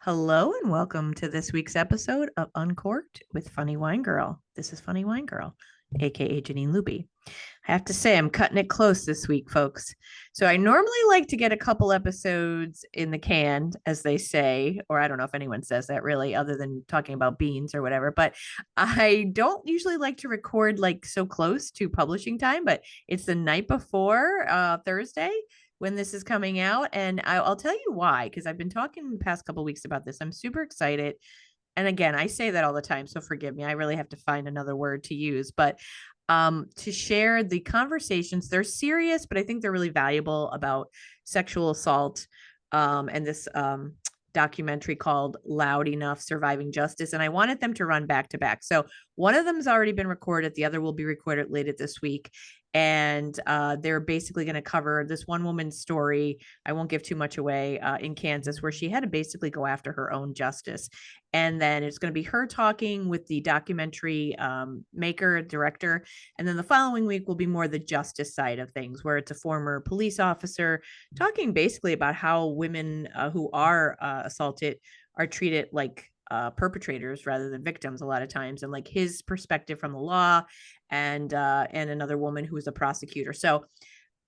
Hello and welcome to this week's episode of Uncorked with Funny Wine Girl. This is Funny Wine Girl, aka Janine Luby. I have to say, I'm cutting it close this week, folks. So I normally like to get a couple episodes in the can, as they say, or I don't know if anyone says that really, other than talking about beans or whatever. But I don't usually like to record like so close to publishing time, but it's the night before Thursday when this is coming out. And I'll tell you why, because I've been talking the past couple weeks about this. I'm super excited. And again, I say that all the time, so forgive me. I really have to find another word to use, but to share the conversations. They're serious, but I think they're really valuable about sexual assault and this documentary called Loud Enough Surviving Justice. And I wanted them to run back to back. So one of them's already been recorded, the other will be recorded later this week. And they're basically going to cover this one woman's story. I won't give too much away in Kansas, where she had to basically go after her own justice. And then it's going to be her talking with the documentary maker, director. And then the following week will be more the justice side of things, where it's a former police officer talking basically about how women who are assaulted are treated like perpetrators rather than victims a lot of times, and like his perspective from the law, and another woman who is a prosecutor. So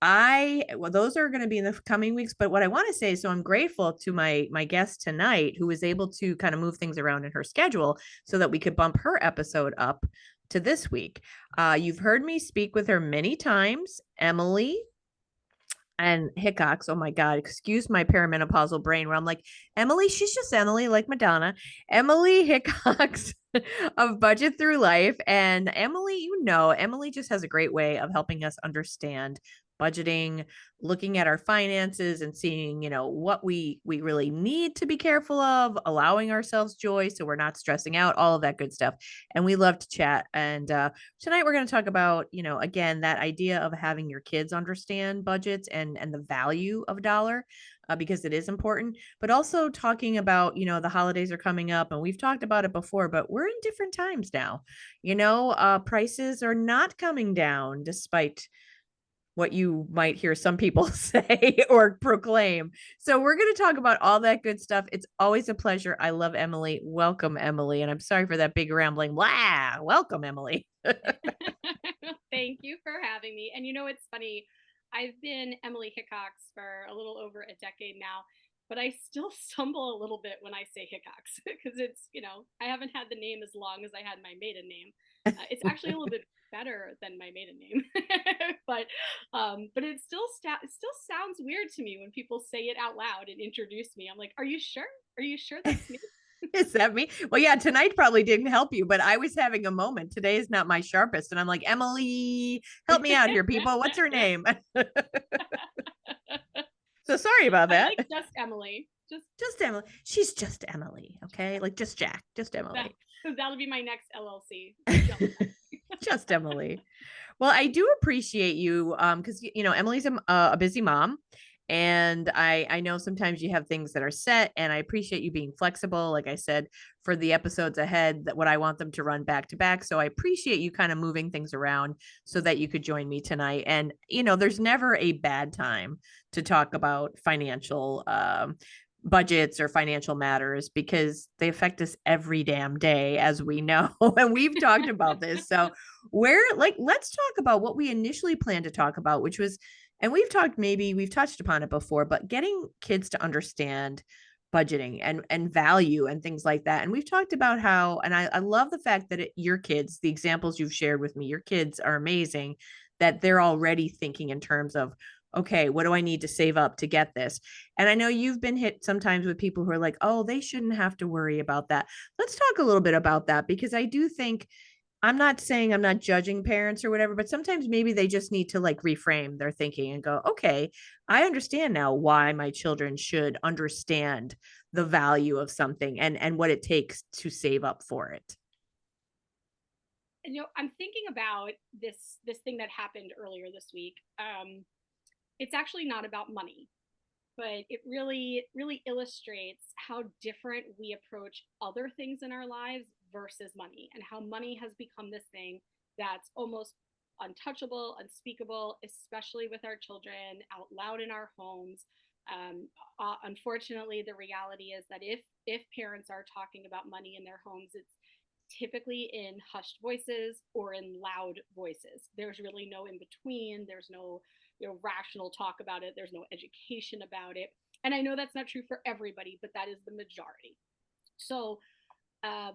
those are going to be in the coming weeks. But what I want to say is, so I'm grateful to my guest tonight, who was able to kind of move things around in her schedule so that we could bump her episode up to this week. You've heard me speak with her many times, Emily and Hickox. Oh my God, excuse my perimenopausal brain, where I'm like, Emily, she's just Emily, like Madonna. Emily Hickox of Budget Through Life. And Emily, Emily just has a great way of helping us understand budgeting, looking at our finances and seeing, what we really need to be careful of, allowing ourselves joy so we're not stressing out, all of that good stuff. And we love to chat. And tonight we're going to talk about, again, that idea of having your kids understand budgets and the value of a dollar. Because it is important, but also talking about, the holidays are coming up, and we've talked about it before, but we're in different times now. Prices are not coming down despite what you might hear some people say or proclaim. So we're going to talk about all that good stuff. It's always a pleasure. I love Emily. Welcome, Emily. And I'm sorry for that big rambling. Wow. Welcome, Emily. Thank you for having me. And it's funny, I've been Emily Hickox for a little over a decade now, but I still stumble a little bit when I say Hickox because I haven't had the name as long as I had my maiden name. It's actually a little bit better than my maiden name, but it still sounds weird to me when people say it out loud and introduce me. I'm like, are you sure? Are you sure that's me? Is that me? Well, yeah, tonight probably didn't help you, but I was having a moment. Today is not my sharpest. And I'm like, Emily, help me out here, people. What's her name? So sorry about I that. like just Emily. Just Emily. She's just Emily. Okay. Like just Jack, just That Emily. that'll be my next LLC. Just Emily. Well, I do appreciate you because Emily's a busy mom, and I know sometimes you have things that are set, and I appreciate you being flexible. Like I said, for the episodes ahead, that what I want them to run back to back. So I appreciate you kind of moving things around so that you could join me tonight. And there's never a bad time to talk about financial budgets or financial matters, because they affect us every damn day, as we know. And we've talked about this. So let's talk about what we initially planned to talk about, which was, and we've touched upon it before, but getting kids to understand budgeting and value and things like that. And we've talked about how, and I love the fact that your kids, the examples you've shared with me, your kids are amazing, that they're already thinking in terms of, okay, what do I need to save up to get this? And I know you've been hit sometimes with people who are like, oh, they shouldn't have to worry about that. Let's talk a little bit about that, because I do think, I'm not saying I'm not judging parents or whatever, but sometimes maybe they just need to like reframe their thinking and go, okay, I understand now why my children should understand the value of something and what it takes to save up for it. I'm thinking about this thing that happened earlier this week. It's actually not about money, but it really illustrates how different we approach other things in our lives versus money, and how money has become this thing that's almost untouchable, unspeakable, especially with our children out loud in our homes. Unfortunately, the reality is that if parents are talking about money in their homes, it's typically in hushed voices or in loud voices. There's really no in between. There's no rational talk about it. There's no education about it. And I know that's not true for everybody, but that is the majority. So um,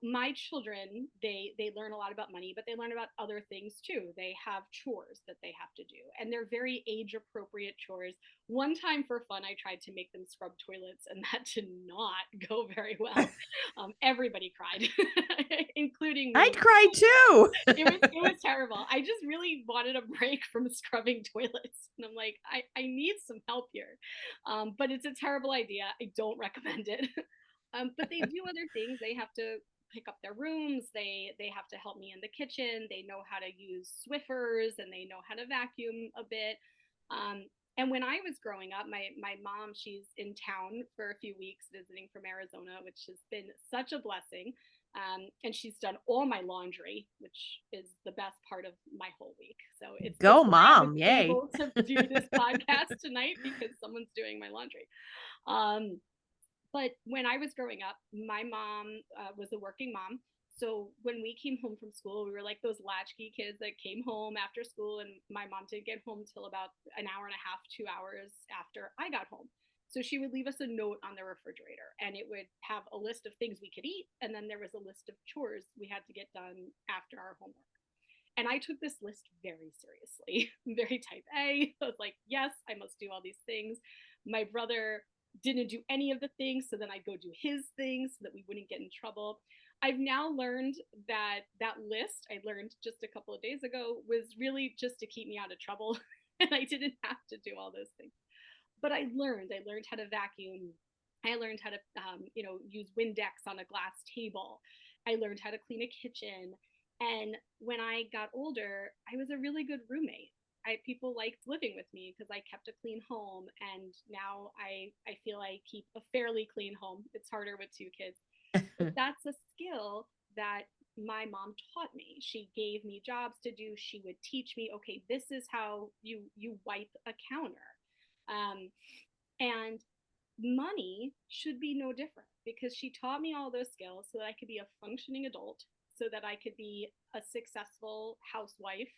my children, they learn a lot about money, but they learn about other things too. They have chores that they have to do, and they're very age appropriate chores. One time for fun, I tried to make them scrub toilets, and that did not go very well. Everybody cried, including I'd me. cry too. It was terrible. I just really wanted a break from scrubbing toilets, and I'm like, I need some help here. But it's a terrible idea. I don't recommend it. But they do other things. They have to pick up their rooms. They have to help me in the kitchen. They know how to use Swiffers and they know how to vacuum a bit. And when I was growing up, my mom, she's in town for a few weeks visiting from Arizona, which has been such a blessing. And she's done all my laundry, which is the best part of my whole week. So it's Go why I was mom. Yay. able to do this podcast tonight because someone's doing my laundry. Um, but when I was growing up, my mom was a working mom. So when we came home from school, we were like those latchkey kids that came home after school, and my mom didn't get home till about an hour and a half, 2 hours after I got home. So she would leave us a note on the refrigerator, and it would have a list of things we could eat, and then there was a list of chores we had to get done after our homework. And I took this list very seriously, very type A. I was like, yes, I must do all these things. My brother didn't do any of the things, so then I'd go do his things so that we wouldn't get in trouble. I've now learned that that list I learned just a couple of days ago was really just to keep me out of trouble, and I didn't have to do all those things. But I learned how to vacuum. I learned how to use Windex on a glass table. I learned how to clean a kitchen. And when I got older, I was a really good roommate. People liked living with me because I kept a clean home, and now I feel I keep a fairly clean home. It's harder with two kids, but that's a skill that my mom taught me. She gave me jobs to do. She would teach me, okay, this is how you wipe a counter, um, and money should be no different because she taught me all those skills so that I could be a functioning adult, so that I could be a successful housewife.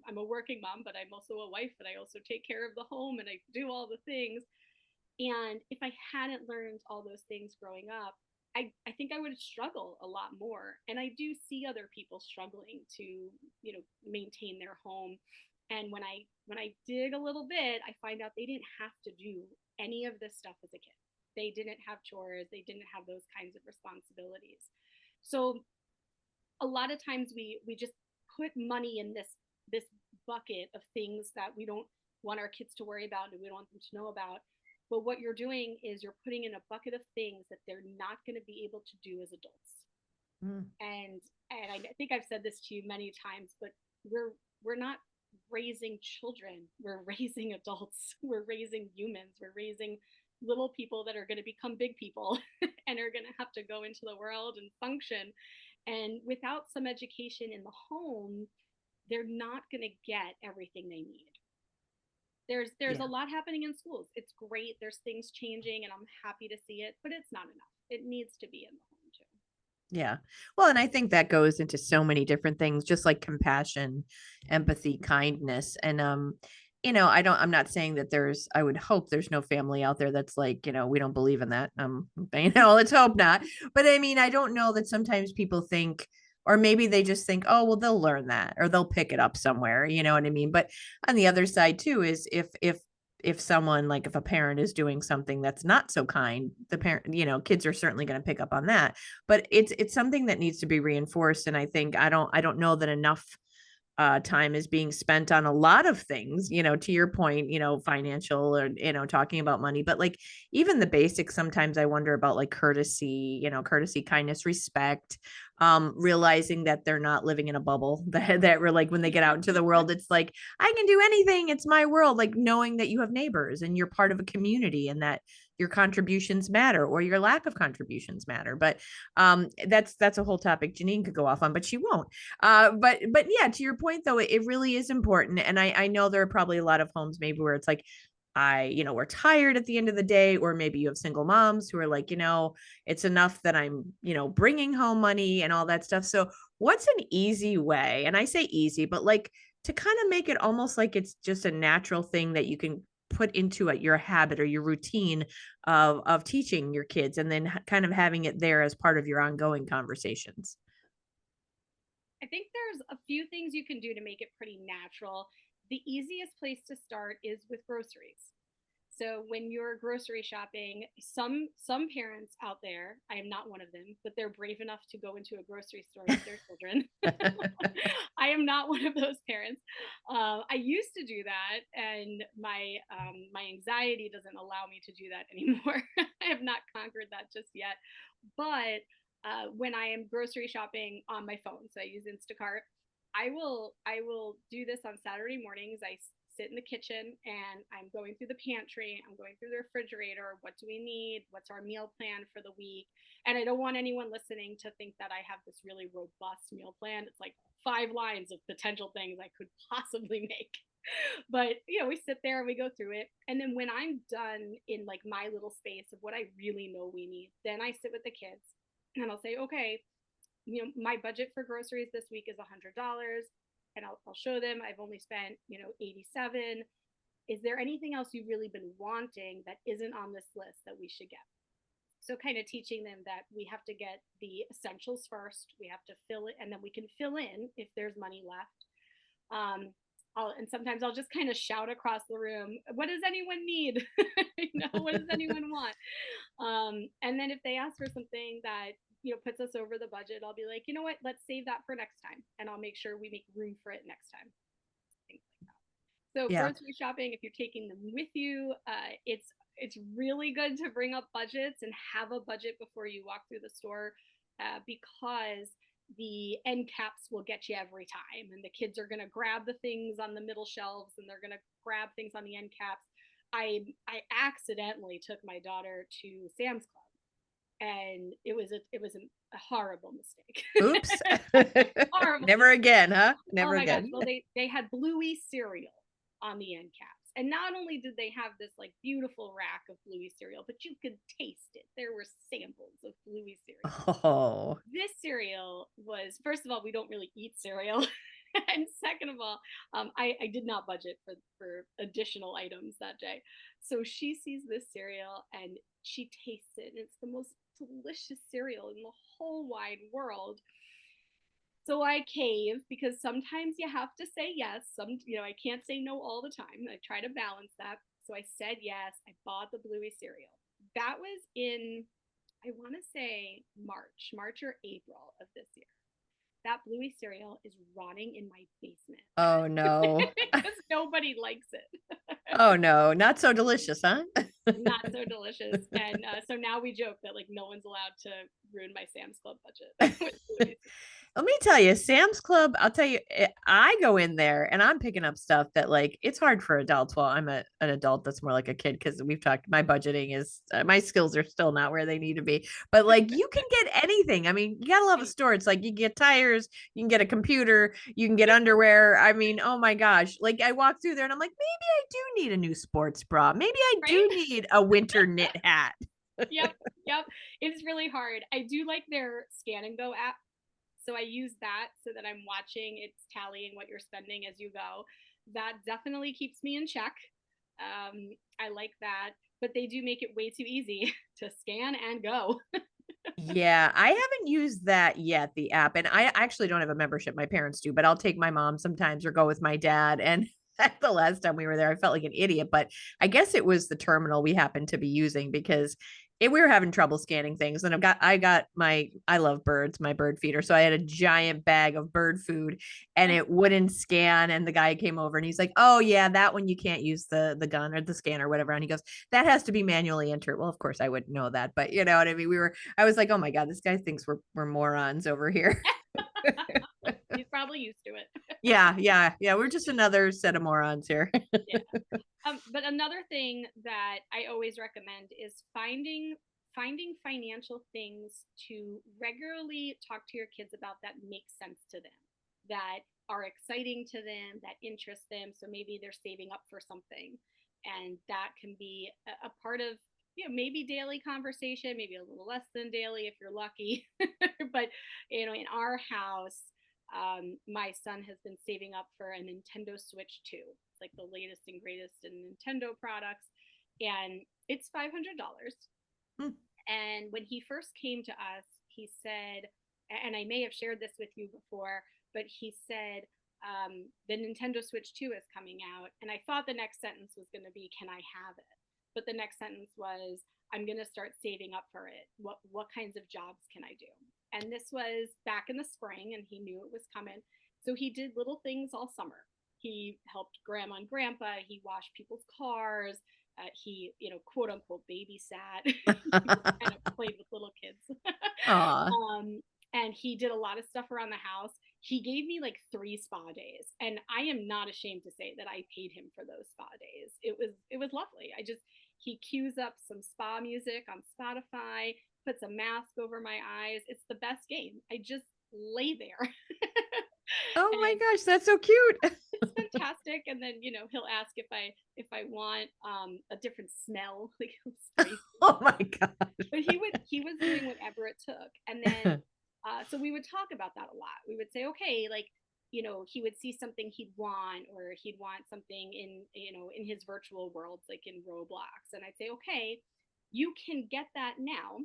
I'm a working mom, but I'm also a wife, and I also take care of the home and I do all the things. And if I hadn't learned all those things growing up, I think I would struggle a lot more. And I do see other people struggling to, maintain their home. And when I dig a little bit, I find out they didn't have to do any of this stuff as a kid. They didn't have chores, they didn't have those kinds of responsibilities. So a lot of times we just put money in this bucket of things that we don't want our kids to worry about and we don't want them to know about. But what you're doing is you're putting in a bucket of things that they're not going to be able to do as adults. Mm. And I think I've said this to you many times, but we're not raising children. We're raising adults. We're raising humans. We're raising little people that are going to become big people and are going to have to go into the world and function. And without some education in the home, they're not going to get everything they need. There's a Yeah. lot happening in schools. It's great. There's things changing and I'm happy to see it, but it's not enough. It needs to be in the home too. Yeah. Well, and I think that goes into so many different things, just like compassion, empathy, kindness. And I'm not saying that I would hope there's no family out there that's like, we don't believe in that. Let's hope not. But I mean, I don't know that sometimes people think, or maybe they just think, oh, well, they'll learn that or they'll pick it up somewhere, you know what I mean? But on the other side too is if someone, like, if a parent is doing something that's not so kind, the parent, kids are certainly going to pick up on that. But it's something that needs to be reinforced. And I think I don't know that enough time is being spent on a lot of things, to your point, financial, or, talking about money, but like even the basics, sometimes I wonder about, like, courtesy, kindness, respect, realizing that they're not living in a bubble, that we're like, when they get out into the world, it's like, I can do anything. It's my world. Like, knowing that you have neighbors and you're part of a community and that your contributions matter or your lack of contributions matter. But that's a whole topic Janine could go off on, but she won't. But yeah, to your point though, it really is important. And I know there are probably a lot of homes maybe where it's like, we're tired at the end of the day, or maybe you have single moms who are like, it's enough that I'm, bringing home money and all that stuff. So what's an easy way? And I say easy, but like to kind of make it almost like it's just a natural thing that you can put into your habit or your routine of teaching your kids, and then kind of having it there as part of your ongoing conversations. I think there's a few things you can do to make it pretty natural. The easiest place to start is with groceries. So when you're grocery shopping, some parents out there, I am not one of them, but they're brave enough to go into a grocery store with their children. I am not one of those parents. I used to do that, and my anxiety doesn't allow me to do that anymore. I have not conquered that just yet. But when I am grocery shopping on my phone, so I use Instacart, I will do this on Saturday mornings. I sit in the kitchen and I'm going through the pantry, I'm going through the refrigerator. What do we need? What's our meal plan for the week? And I don't want anyone listening to think that I have this really robust meal plan. It's like 5 lines of potential things I could possibly make. But we sit there and we go through it. And then when I'm done in like my little space of what I really know we need, then I sit with the kids and I'll say, okay, my budget for groceries this week is $100, and I'll show them I've only spent 87. Is there anything else you've really been wanting that isn't on this list that we should get? So kind of teaching them that we have to get the essentials first, we have to fill it, and then we can fill in if there's money left. And sometimes I'll just kind of shout across the room, what does anyone need? What does anyone want? And then if they ask for something that puts us over the budget, I'll be like, you know what, let's save that for next time, and I'll make sure we make room for it next time. Things like that. So Yeah. grocery shopping, if you're taking them with you, it's really good to bring up budgets and have a budget before you walk through the store, because the end caps will get you every time, and the kids are going to grab the things on the middle shelves and they're going to grab things on the end caps. I accidentally took my daughter to Sam's Club, and it was a horrible mistake. Oops. Horrible Never mistake. again, huh? Oh Never my gosh. again. Well, they had Bluey cereal on the end caps. And not only did they have this like beautiful rack of Bluey cereal, but you could taste it. There were samples of Bluey cereal. Oh. This cereal was, first of all, we don't really eat cereal. And second of all, I did not budget for additional items that day. So she sees this cereal and she tastes it, and it's the most delicious cereal in the whole wide world. So I cave, because sometimes you have to say yes. I can't say no all the time. I try to balance that. So I said yes. I bought the Bluey cereal. That was in, I want to say March or April of this year. That Bluey cereal is rotting in my basement Oh no. because nobody likes it. Oh no, not so delicious, huh? Not so delicious. And so now we joke that like no one's allowed to ruin my Sam's Club budget with Bluey. Let me tell you, Sam's Club, I'll tell you, I go in there and I'm picking up stuff that like it's hard for adults. Well, I'm an adult that's more like a kid, because we've talked, my budgeting is, my skills are still not where they need to be. But like you can get anything. I mean, you gotta love a store. It's like you can get tires, you can get a computer, you can get underwear. I mean, oh my gosh. Like I walk through there and I'm like, maybe I do need a new sports bra. Maybe I do Right? need a winter knit hat. Yep. Yep. It's really hard. I do like their Scan and Go app. So I use that so that I'm watching, it's tallying what you're spending as you go. That definitely keeps me in check. I like that, but they do make it way too easy to scan and go. Yeah, I haven't used that yet, the app. And I actually don't have a membership. My parents do, but I'll take my mom sometimes or go with my dad. And the last time we were there, I felt like an idiot, but I guess it was the terminal we happened to be using, because we were having trouble scanning things. And I love birds, my bird feeder. So I had a giant bag of bird food and it wouldn't scan. And the guy came over and he's like, oh yeah, that one you can't use the gun or the scan or whatever. And he goes, that has to be manually entered. Well, of course I wouldn't know that, but you know what I mean? I was like, oh my God, this guy thinks we're morons over here. He's probably used to it. Yeah. We're just another set of morons here. Yeah. But another thing that I always recommend is finding financial things to regularly talk to your kids about that make sense to them, that are exciting to them, that interest them. So maybe they're saving up for something, And that can be a part of, maybe daily conversation, maybe a little less than daily if you're lucky. But, in our house, my son has been saving up for a Nintendo Switch 2. It's like the latest and greatest in Nintendo products. And it's $500. Hmm. And when he first came to us, he said, and I may have shared this with you before, but he said, the Nintendo Switch 2 is coming out. And I thought the next sentence was going to be, can I have it? But the next sentence was, I'm going to start saving up for it. What kinds of jobs can I do? And this was back in the spring, and he knew it was coming. So he did little things all summer. He helped grandma and grandpa. He washed people's cars. He, quote unquote, babysat. Kind of played with little kids. Aw. And he did a lot of stuff around the house. He gave me like 3 spa days, and I am not ashamed to say that I paid him for those spa days. It was lovely. He cues up some spa music on Spotify, puts a mask over my eyes. It's the best game. I just lay there. Oh my And gosh, that's so cute. it's fantastic. And then, he'll ask if I want a different smell. Like, he'll spray. Oh my god. But he was doing whatever it took. And then so we would talk about that a lot. We would say, okay, like, he would see something he'd want, or he'd want something in his virtual worlds, like in Roblox. And I'd say, okay, you can get that now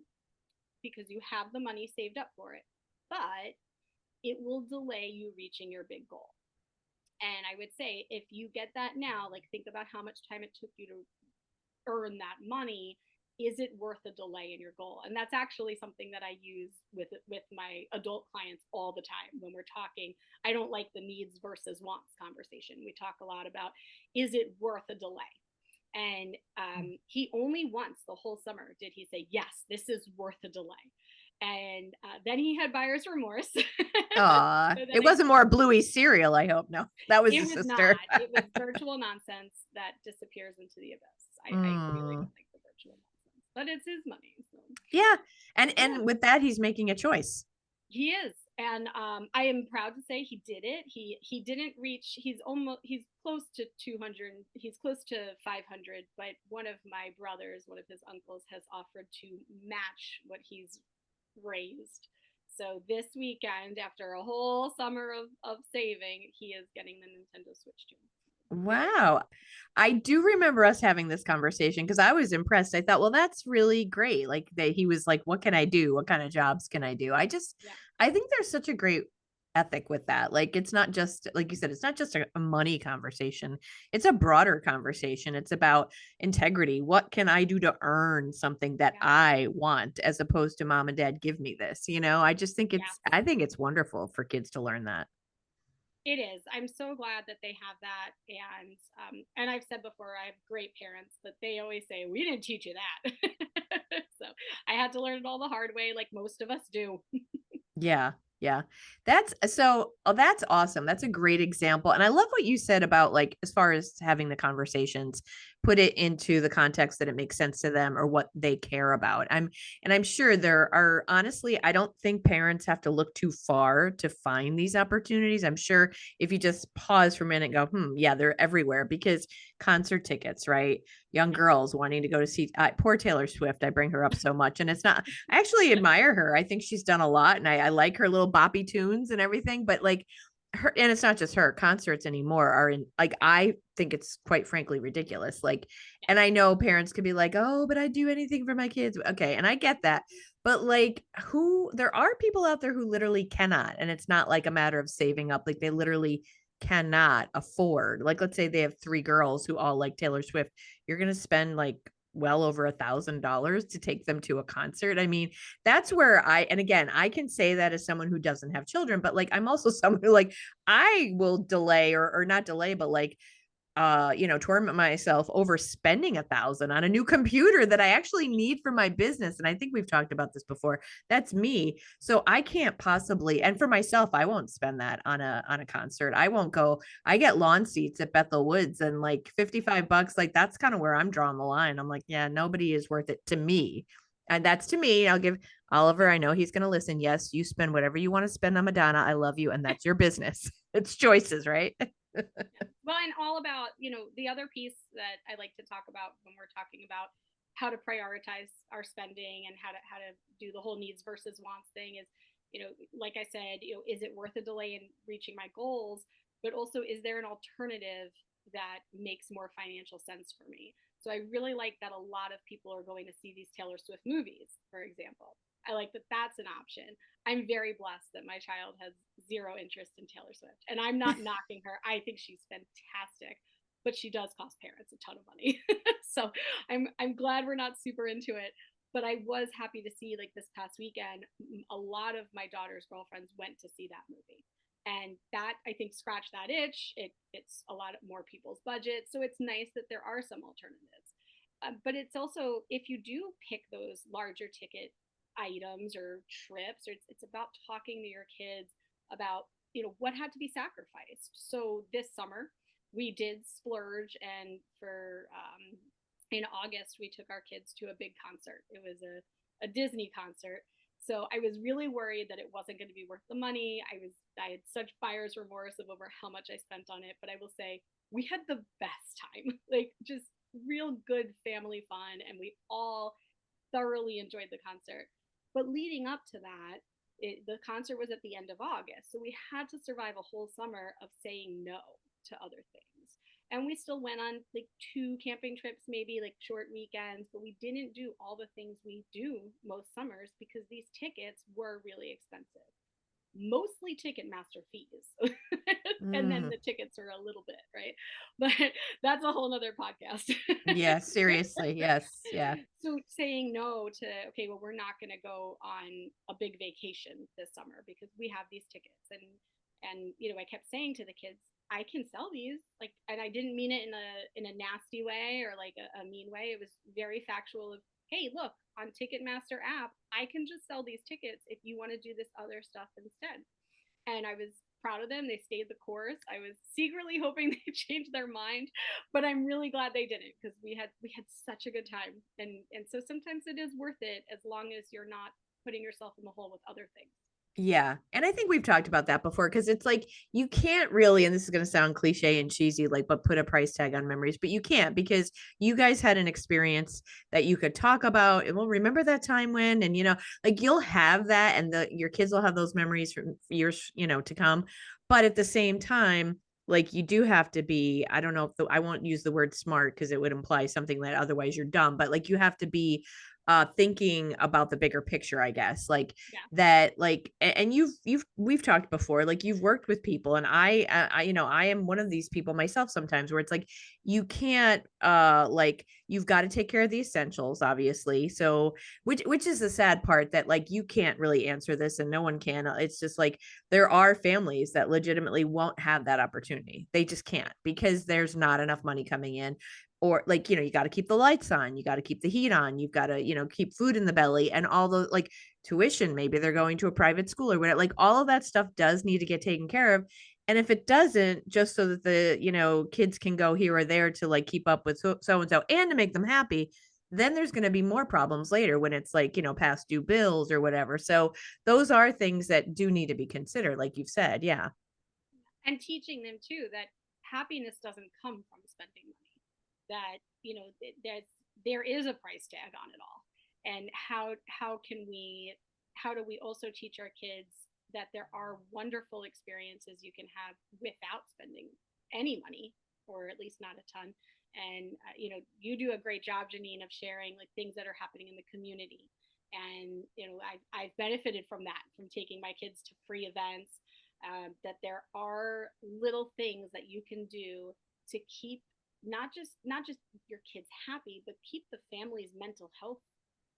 because you have the money saved up for it, but it will delay you reaching your big goal. And I would say, if you get that now, like, think about how much time it took you to earn that money. Is it worth a delay in your goal? And that's actually something that I use with my adult clients all the time when we're talking. I don't like the needs versus wants conversation. We talk a lot about, is it worth a delay? And he only once the whole summer did he say, yes, this is worth a delay. And then he had buyer's remorse. Aw. So then It wasn't more Bluey cereal, I hope. No, that was it his was sister. not. It was virtual nonsense that disappears into the abyss. I really Mm. don't like the virtual nonsense, but it's his money. So Yeah. And yeah, with that, he's making a choice. he is. And I am proud to say he did it. He didn't reach. He's close to 200. He's close to 500. But one of my brothers, one of his uncles, has offered to match what he's raised. So this weekend, after a whole summer of saving, he is getting the Nintendo Switch 2. Wow. I do remember us having this conversation because I was impressed. I thought, well, that's really great. Like that he was like, what can I do? What kind of jobs can I do? Yeah. I think there's such a great ethic with that. Like it's not just like you said, it's not just a money conversation. It's a broader conversation. It's about integrity. What can I do to earn something that Yeah. I want as opposed to mom and dad give me this? I just think Yeah. I think it's wonderful for kids to learn that. It is. I'm so glad that they have that, and I've said before, I have great parents, but they always say we didn't teach you that. So I had to learn it all the hard way, like most of us do. Yeah. Yeah. That's awesome. That's a great example. And I love what you said about like as far as having the conversations, put it into the context that it makes sense to them or what they care about. I'm sure there are honestly, I don't think parents have to look too far to find these opportunities. I'm sure if you just pause for a minute and go, yeah, they're everywhere because concert tickets, right? Young girls wanting to go to see poor Taylor Swift. I bring her up so much and it's not, I actually admire her. I think she's done a lot and I like her little boppy tunes and everything, but like her, and it's not just her concerts anymore are in like, I think it's quite frankly ridiculous. Like, and I know parents could be like, oh, but I'd do anything for my kids. Okay. And I get that. But like there are people out there who literally cannot, and it's not like a matter of saving up. Like they literally cannot afford, like, let's say they have 3 girls who all like Taylor Swift. You're going to spend like well over $1,000 to take them to a concert. I mean, that's where and again, I can say that as someone who doesn't have children, but like, I'm also someone who like, I will delay or not delay, but like, torment myself over spending 1,000 on a new computer that I actually need for my business. And I think we've talked about this before. That's me. So I can't possibly, and for myself, I won't spend that on a concert. I won't go. I get lawn seats at Bethel Woods and like $55. Like that's kind of where I'm drawing the line. I'm like, yeah, nobody is worth it to me. And that's to me. I'll give Oliver, I know he's going to listen. Yes, you spend whatever you want to spend on Madonna. I love you. And that's your business. It's choices, right? Yeah. Well, and all about, the other piece that I like to talk about when we're talking about how to prioritize our spending and how to do the whole needs versus wants thing is, like I said, is it worth a delay in reaching my goals? But also, is there an alternative that makes more financial sense for me? So I really like that a lot of people are going to see these Taylor Swift movies, for example. I like that that's an option. I'm very blessed that my child has zero interest in Taylor Swift. And I'm not knocking her. I think she's fantastic, but she does cost parents a ton of money. So I'm glad we're not super into it. But I was happy to see, like, this past weekend, a lot of my daughter's girlfriends went to see that movie. And that, I think, scratched that itch. It's a lot more people's budget. So it's nice that there are some alternatives. But it's also, if you do pick those larger ticket items or trips, or it's about talking to your kids about, what had to be sacrificed. So this summer we did splurge, and for in August we took our kids to a big concert. It was a Disney concert. So I was really worried that it wasn't going to be worth the money. I had such buyer's remorse of over how much I spent on it, but I will say we had the best time. Like, just real good family fun, and we all thoroughly enjoyed the concert. But leading up to that, the concert was at the end of August. So we had to survive a whole summer of saying no to other things. And we still went on like 2 camping trips, maybe like short weekends, but we didn't do all the things we do most summers because these tickets were really expensive, mostly Ticketmaster fees. And then Mm. the tickets are a little bit, right? But that's a whole nother podcast. Yeah, seriously. Yes. Yeah. So saying no to, okay, well, we're not going to go on a big vacation this summer because we have these tickets. And I kept saying to the kids, I can sell these, like, and I didn't mean it in a nasty way or like a mean way. It was very factual of, hey, look, on Ticketmaster app, I can just sell these tickets if you want to do this other stuff instead. And I was proud of them. They stayed the course. I was secretly hoping they changed their mind, but I'm really glad they didn't because we had such a good time. And so sometimes it is worth it as long as you're not putting yourself in the hole with other things. Yeah. And I think we've talked about that before because it's like you can't really, and this is going to sound cliche and cheesy, like, but put a price tag on memories, but you can't because you guys had an experience that you could talk about. And well, remember that time when, and, like you'll have that and your kids will have those memories for years, to come. But at the same time, like you do have to be, I don't know if I won't use the word smart because it would imply something that otherwise you're dumb, but like you have to be thinking about the bigger picture, I guess, like Yeah. that, like, and we've talked before, like you've worked with people, and I am one of these people myself sometimes where it's like you can't like you've got to take care of the essentials, obviously. So which is the sad part, that like you can't really answer this and no one can. It's just like there are families that legitimately won't have that opportunity. They just can't because there's not enough money coming in, or like, you got to keep the lights on, you got to keep the heat on, you've got to, keep food in the belly, and all the like tuition, maybe they're going to a private school or whatever, like all of that stuff does need to get taken care of. And if it doesn't, just so that the, kids can go here or there to like keep up with so and so and to make them happy, then there's going to be more problems later when it's like, past due bills or whatever. So those are things that do need to be considered, like you've said. Yeah. And teaching them too that happiness doesn't come from spending money, that there is a price tag on it all. And how do we also teach our kids that there are wonderful experiences you can have without spending any money, or at least not a ton. And you do a great job, Janine, of sharing like things that are happening in the community. And I've benefited from that, from taking my kids to free events. That there are little things that you can do to keep not just your kids happy, but keep the family's mental health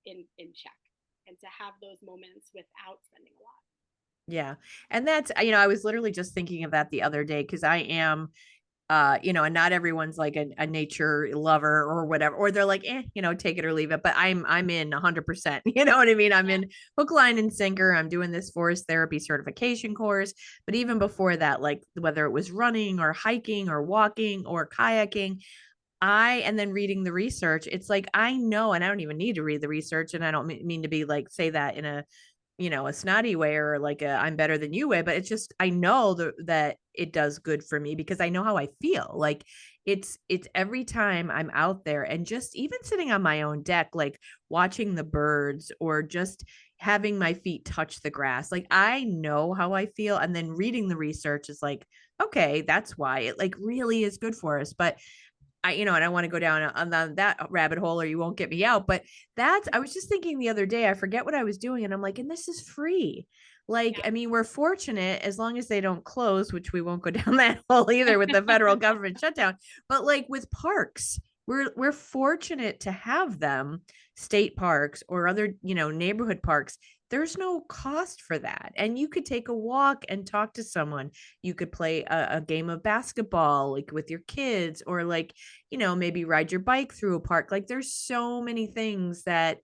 in check, and to have those moments without spending a lot. Yeah. And that's, I was literally just thinking of that the other day because I am, and not everyone's like a nature lover or whatever, or they're like, take it or leave it. But I'm in 100%. You know what I mean? I'm Yeah. in hook, line, and sinker. I'm doing this forest therapy certification course. But even before that, like whether it was running or hiking or walking or kayaking, and then reading the research, it's like I know, and I don't even need to read the research, and I don't mean to be like say that in a a snotty way or like a I'm better than you way, but it's just I know that it does good for me because I know how I feel. Like it's every time I'm out there and just even sitting on my own deck, like watching the birds or just having my feet touch the grass. Like I know how I feel. And then reading the research is like, okay, that's why it like really is good for us. But and I want to go down on that rabbit hole or you won't get me out. But I was just thinking the other day, I forget what I was doing. And I'm like, and this is free. Like, I mean, we're fortunate as long as they don't close, which we won't go down that hole either with the federal government shutdown. But like with parks, we're fortunate to have them, state parks or other, neighborhood parks. There's no cost for that. And you could take a walk and talk to someone. You could play a game of basketball like with your kids or like, maybe ride your bike through a park. Like there's so many things that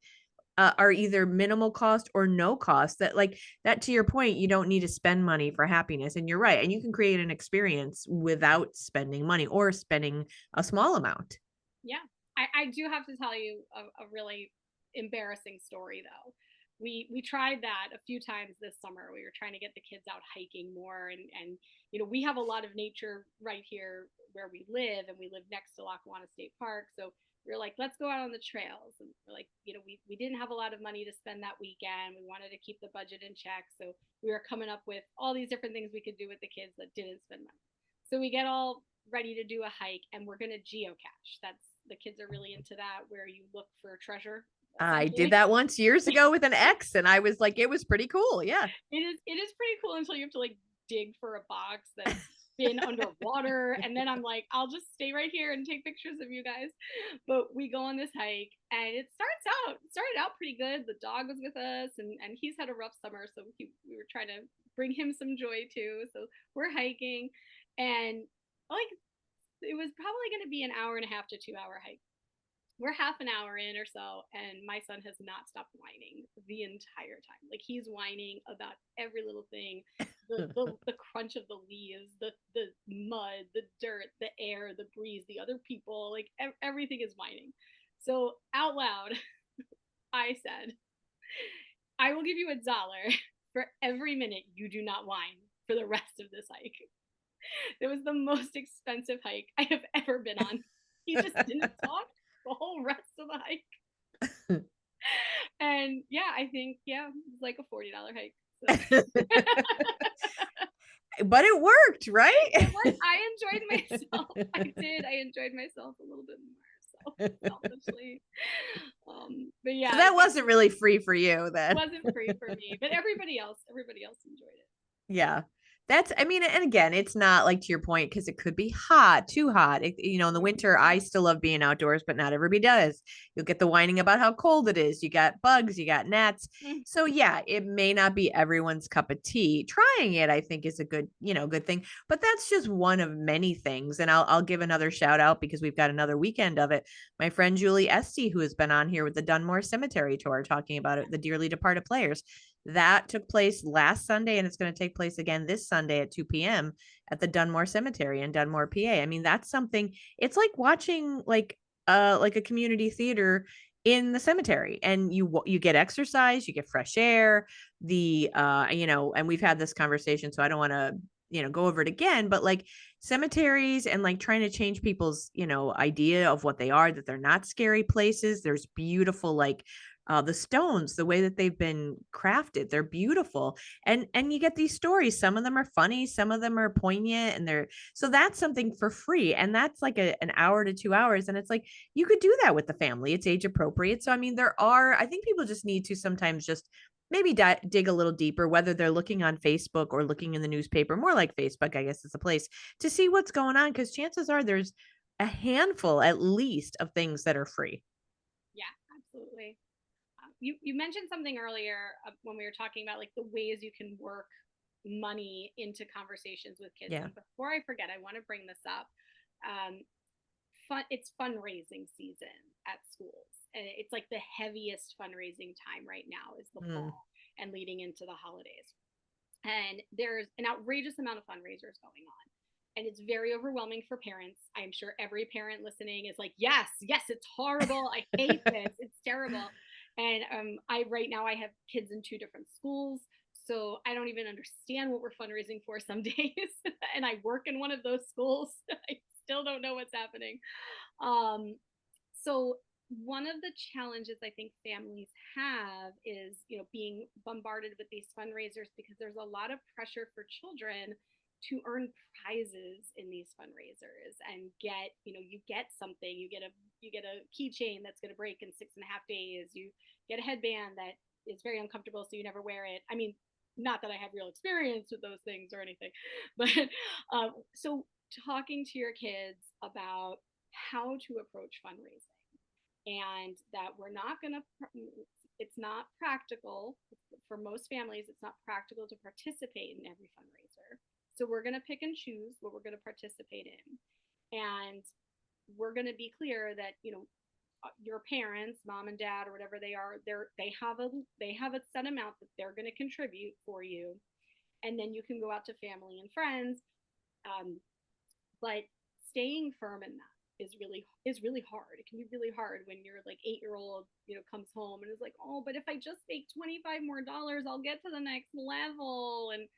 are either minimal cost or no cost that like that to your point, you don't need to spend money for happiness. And you're right. And you can create an experience without spending money or spending a small amount. Yeah. I do have to tell you a really embarrassing story though. We tried that a few times this summer. We were trying to get the kids out hiking more and we have a lot of nature right here where we live, and we live next to Lackawanna State Park. So we were like, let's go out on the trails. And we're like, we didn't have a lot of money to spend that weekend. We wanted to keep the budget in check. So we were coming up with all these different things we could do with the kids that didn't spend money. So we get all ready to do a hike, and we're going to geocache. That's the kids are really into that, where you look for treasure. I did that once years ago with an ex, and I was like, it was pretty cool. Yeah. It is pretty cool until you have to like dig for a box that's been underwater. And then I'm like, I'll just stay right here and take pictures of you guys. But we go on this hike, and it started out pretty good. The dog was with us, and he's had a rough summer. So we were trying to bring him some joy too. So we're hiking, and like it was probably going to be an hour and a half to 2 hour hike. We're half an hour in or so, and my son has not stopped whining the entire time. Like he's whining about every little thing, the crunch of the leaves, the mud, the dirt, the air, the breeze, the other people, like everything is whining. So out loud, I said, I will give you $1 for every minute you do not whine for the rest of this hike. It was the most expensive hike I have ever been on. He just didn't talk the whole rest of the hike. And yeah, I think it was like a $40 hike. So. But it worked, right? I enjoyed myself. I did. I enjoyed myself a little bit more. So selfishly. But yeah. So that wasn't really free for you then. It wasn't free for me, but everybody else enjoyed it. Yeah. I mean, and again, it's not like to your point, because it could be hot, too hot. In the winter, I still love being outdoors, but not everybody does. You'll get the whining about how cold it is. You got bugs, you got gnats. So yeah, it may not be everyone's cup of tea. Trying it, I think, is a good thing. But that's just one of many things. And I'll give another shout out because we've got another weekend of it. My friend Julie Esty, who has been on here with the Dunmore Cemetery Tour, talking about it, the dearly departed players. That took place last Sunday, and it's going to take place again this Sunday at 2 p.m. at the Dunmore Cemetery in Dunmore, PA. I mean, that's something. It's like watching like a community theater in the cemetery, and you get exercise, you get fresh air. And we've had this conversation, so I don't want to go over it again, but like cemeteries and like trying to change people's idea of what they are, that they're not scary places. There's beautiful like the stones, the way that they've been crafted, they're beautiful. And you get these stories. Some of them are funny, some of them are poignant, and so that's something for free. And that's like an hour to 2 hours. And it's like, you could do that with the family. It's age appropriate. So, I mean, I think people just need to sometimes just maybe dig a little deeper, whether they're looking on Facebook or looking in the newspaper, more like Facebook, I guess is a place to see what's going on. Cause chances are there's a handful at least of things that are free. Yeah, absolutely. You mentioned something earlier when we were talking about like the ways you can work money into conversations with kids. Yeah. And before I forget, I want to bring this up. It's fundraising season at schools, and it's like the heaviest fundraising time right now is the fall and leading into the holidays. And there's an outrageous amount of fundraisers going on. And it's very overwhelming for parents. I'm sure every parent listening is like, yes, it's horrible. I hate this. It's terrible. And I right now I have kids in 2 different schools, so I don't even understand what we're fundraising for some days. And I work in one of those schools. I still don't know what's happening. Um, so one of the challenges I think families have is, being bombarded with these fundraisers because there's a lot of pressure for children to earn prizes in these fundraisers and get, you get something, you get a keychain that's going to break in 6.5 days, you get a headband that is very uncomfortable so you never wear it. I mean, not that I have real experience with those things or anything, but so talking to your kids about how to approach fundraising, and that we're not going to, it's not practical for most families, it's not practical to participate in every fundraiser. So we're going to pick and choose what we're going to participate in. And we're going to be clear that, your parents, mom and dad, or whatever they are, they have a set amount that they're going to contribute for you, and then you can go out to family and friends. But staying firm in that is really hard. It can be really hard when your like 8-year old, comes home and is like, oh, but if I just make $25 more, I'll get to the next level. And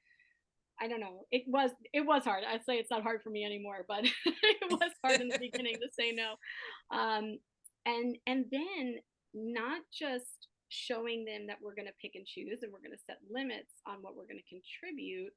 I don't know. It was hard. I'd say it's not hard for me anymore, but it was hard in the beginning to say no. Um, and then not just showing them that we're going to pick and choose and we're going to set limits on what we're going to contribute,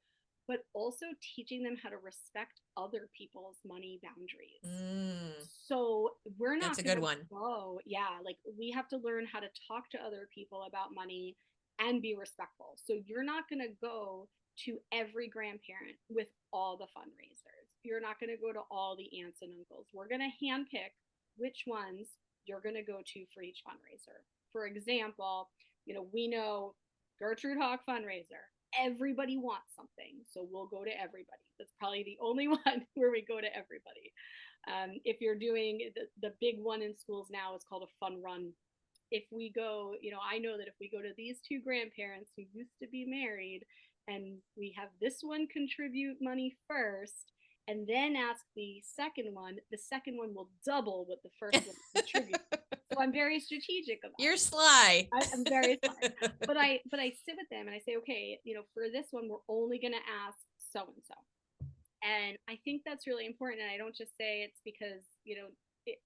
but also teaching them how to respect other people's money boundaries. Mm, So we're that's not a going good to one. go, yeah, like we have to learn how to talk to other people about money and be respectful. So you're not going to go to every grandparent with all the fundraisers. You're not going to go to all the aunts and uncles. We're going to handpick which ones you're going to go to for each fundraiser. For example, we know Gertrude Hawk fundraiser. Everybody wants something, so we'll go to everybody. That's probably the only one where we go to everybody. If you're doing the big one in schools now is called a fun run. If we go, I know that if we go to these 2 grandparents who used to be married and we have this one contribute money first and then ask the second one will double what the first one contributes. So I'm very strategic about You're it. sly. I'm very smart, but I sit with them and I say, okay, for this one, we're only going to ask so and so, and I think that's really important. And I don't just say it's because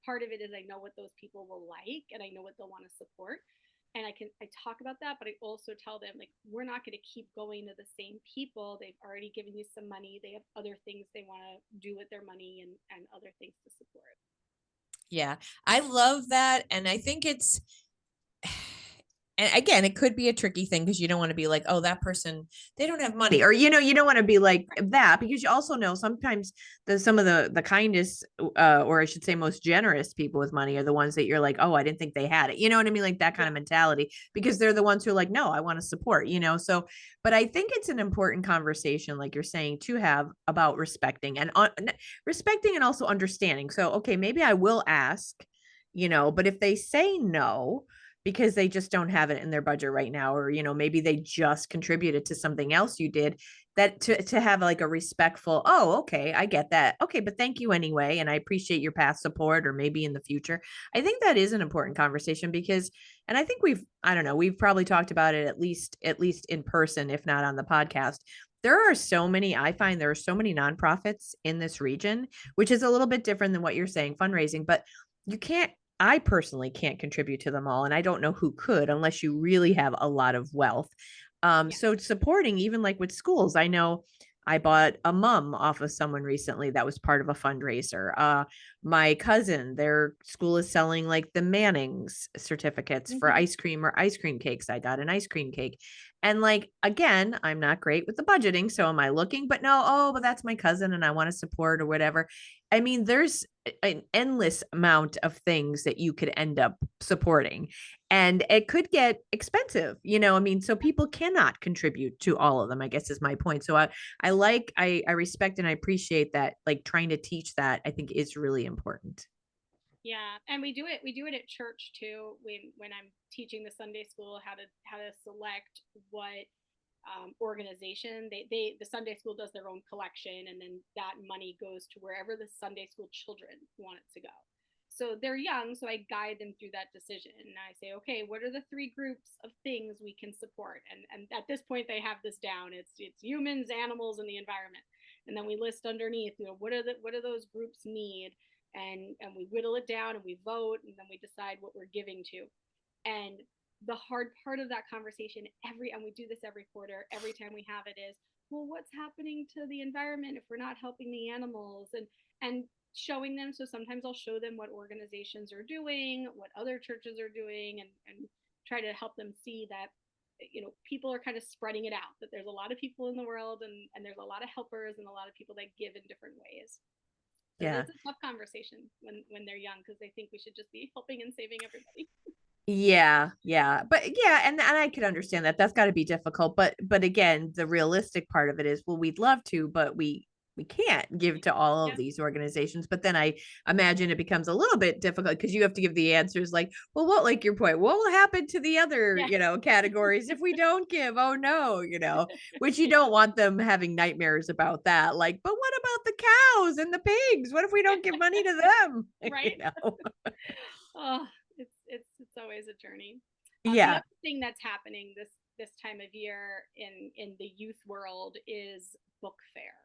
part of it is I know what those people will like and I know what they'll want to support, and I talk about that, but I also tell them like we're not going to keep going to the same people. They've already given you some money. They have other things they want to do with their money and other things to support. Yeah, I love that. And I think it's, and again, it could be a tricky thing because you don't want to be like, oh, that person, they don't have money, or you don't want to be like that, because you also know sometimes some of the kindest, or I should say most generous people with money are the ones that you're like, oh, I didn't think they had it, you know what I mean, like that kind of mentality, because they're the ones who are like, no, I want to support, so. But I think it's an important conversation, like you're saying, to have about respecting and also understanding. So okay, maybe I will ask, but if they say no because they just don't have it in their budget right now, or maybe they just contributed to something else you did, that to have like a respectful, oh, okay, I get that, okay, but thank you anyway, and I appreciate your past support, or maybe in the future. I think that is an important conversation, because, and I think I don't know, we've probably talked about it at least in person, if not on the podcast. I find there are so many nonprofits in this region, which is a little bit different than what you're saying, fundraising, but you can't, I personally can't contribute to them all. And I don't know who could, unless you really have a lot of wealth. Yeah. So supporting, even like with schools, I know I bought a mum off of someone recently that was part of a fundraiser. My cousin, their school is selling like the Manning's certificates for Mm-hmm. ice cream or ice cream cakes. I got an ice cream cake. And like, again, I'm not great with the budgeting. So am I looking? But no, oh, but that's my cousin and I want to support or whatever. I mean, there's an endless amount of things that you could end up supporting, and it could get expensive, I mean, so people cannot contribute to all of them, I guess, is my point. So I respect and I appreciate that, like trying to teach that, I think, is really important. Yeah, and we do it at church too. When I'm teaching the Sunday school how to select what organization the Sunday school does their own collection, and then that money goes to wherever the Sunday school children want it to go. So they're young, so I guide them through that decision. And I say, okay, what are the 3 groups of things we can support? And at this point, they have this down. It's humans, animals, and the environment. And then we list underneath, what do those groups need? And we whittle it down and we vote, and then we decide what we're giving to. And the hard part of that conversation, and we do this every quarter, every time we have it, is, well, what's happening to the environment if we're not helping the animals? And showing them. So sometimes I'll show them what organizations are doing, what other churches are doing, and try to help them see that, people are kind of spreading it out, that there's a lot of people in the world, and there's a lot of helpers and a lot of people that give in different ways. So Yeah. it's a tough conversation when they're young, because they think we should just be helping and saving everybody. Yeah, yeah. But yeah, and I could understand that. That's got to be difficult. But again, the realistic part of it is, well, we'd love to, but we can't give to all of Yeah. these organizations. But then I imagine it becomes a little bit difficult because you have to give the answers like, well, what, like your point, what will happen to the other, Yeah. categories if we don't give? Oh no, which you don't want them having nightmares about that. Like, but what about the cows and the pigs? What if we don't give money to them? Right. Oh, it's always a journey. The Yeah. other thing that's happening this time of year in the youth world is book fair.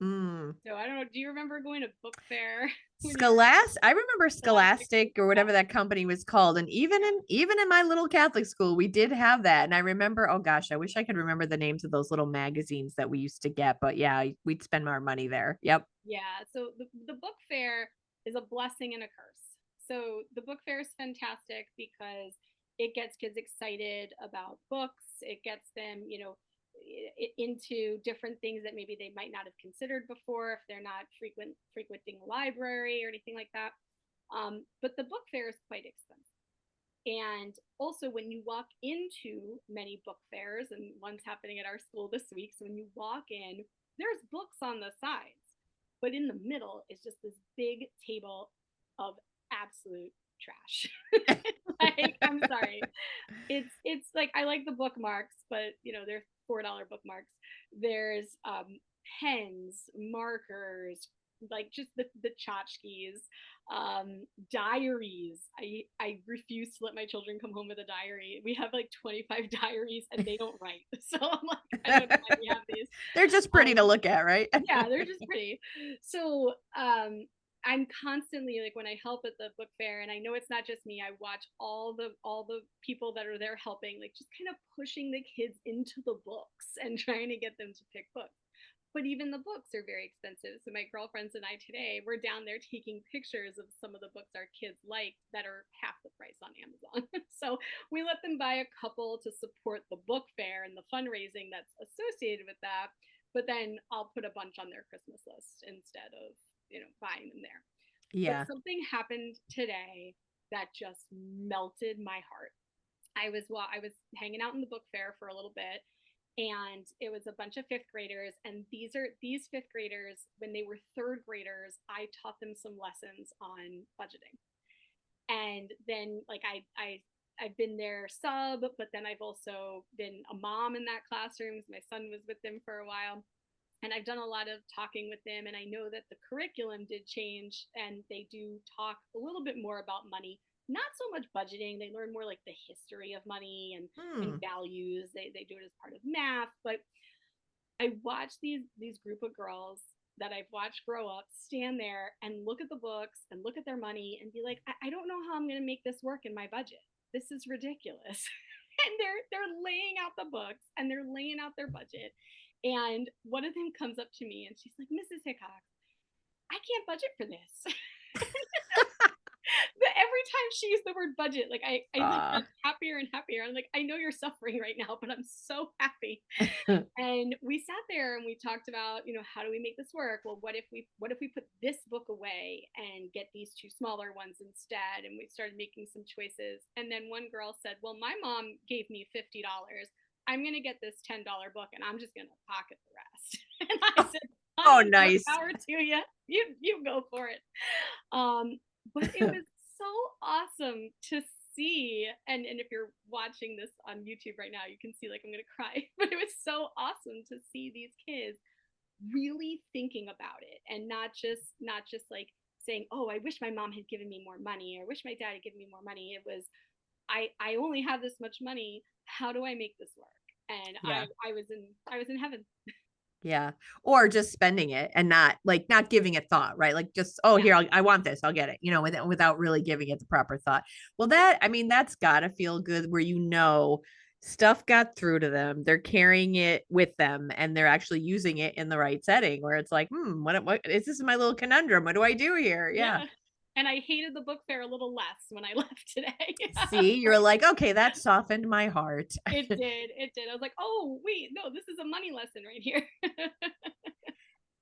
Mm. So I don't know. Do you remember going to book fair when you were Scholastic. I remember Scholastic? Scholastic or whatever that company was called. And Yeah, even in my little Catholic school, we did have that. And I remember, oh gosh, I wish I could remember the names of those little magazines that we used to get. But yeah, we'd spend our money there. Yep. yeah. So the book fair is a blessing and a curse. So the book fair is fantastic because it gets kids excited about books. It gets them, into different things that maybe they might not have considered before if they're not frequenting a library or anything like that. But the book fair is quite expensive. And also, when you walk into many book fairs, and one's happening at our school this week, so when you walk in, there's books on the sides, but in the middle is just this big table of absolute trash. Like, I'm sorry, it's like, I like the bookmarks, but they're $4 bookmarks. There's pens, markers, like just the tchotchkes, diaries. I refuse to let my children come home with a diary. We have like 25 diaries and they don't write. So I'm like, I don't know why we have these. They're just pretty to look at, right? Yeah, they're just pretty. So I'm constantly, like, when I help at the book fair, and I know it's not just me, I watch all the people that are there helping, like, just kind of pushing the kids into the books and trying to get them to pick books. But even the books are very expensive. So my girlfriends and I today, we're down there taking pictures of some of the books our kids like that are half the price on Amazon. So we let them buy a couple to support the book fair and the fundraising that's associated with that. But then I'll put a bunch on their Christmas list instead of, buying them there. But Yeah. something happened today that just melted my heart. I was hanging out in the book fair for a little bit, and it was a bunch of fifth graders, and these fifth graders, when they were third graders, I taught them some lessons on budgeting. And then, like, I've been their sub, but then I've also been a mom in that classroom. My son was with them for a while, and I've done a lot of talking with them, and I know that the curriculum did change, and they do talk a little bit more about money. Not so much budgeting. They learn more like the history of money and Hmm. values. They do it as part of math. But I watch these group of girls that I've watched grow up stand there and look at the books and look at their money and be like, I don't know how I'm going to make this work in my budget. This is ridiculous. And they're laying out the books and they're laying out their budget. And one of them comes up to me and she's like, Mrs. Hickox, I can't budget for this. But every time she used the word budget, like, I like got happier and happier. I'm like, I know you're suffering right now, but I'm so happy. And we sat there and we talked about, how do we make this work? Well, what if we put this book away and get these two smaller ones instead? And we started making some choices. And then one girl said, well, my mom gave me $50. I'm going to get this $10 book and I'm just going to pocket the rest. And I said, Oh, honey, more nice. power to you. You go for it. But it was so awesome to see, and if you're watching this on YouTube right now, you can see, like, I'm gonna cry. But it was so awesome to see these kids really thinking about it, and not just like saying, oh, I wish my mom had given me more money, or I wish my dad had given me more money. It was, I only have this much money. How do I make this work? And Yeah. I was in heaven. Yeah. Or just spending it and not giving it thought, right? Like just, oh, Yeah. here, I want this, I'll get it, without really giving it the proper thought. Well, that's gotta feel good where stuff got through to them. They're carrying it with them and they're actually using it in the right setting where it's like, what is this my little conundrum? What do I do here? Yeah. Yeah. And I hated the book fair a little less when I left today. See, you're like, okay, that softened my heart. It did. It did. I was like, oh, wait, no, this is a money lesson right here.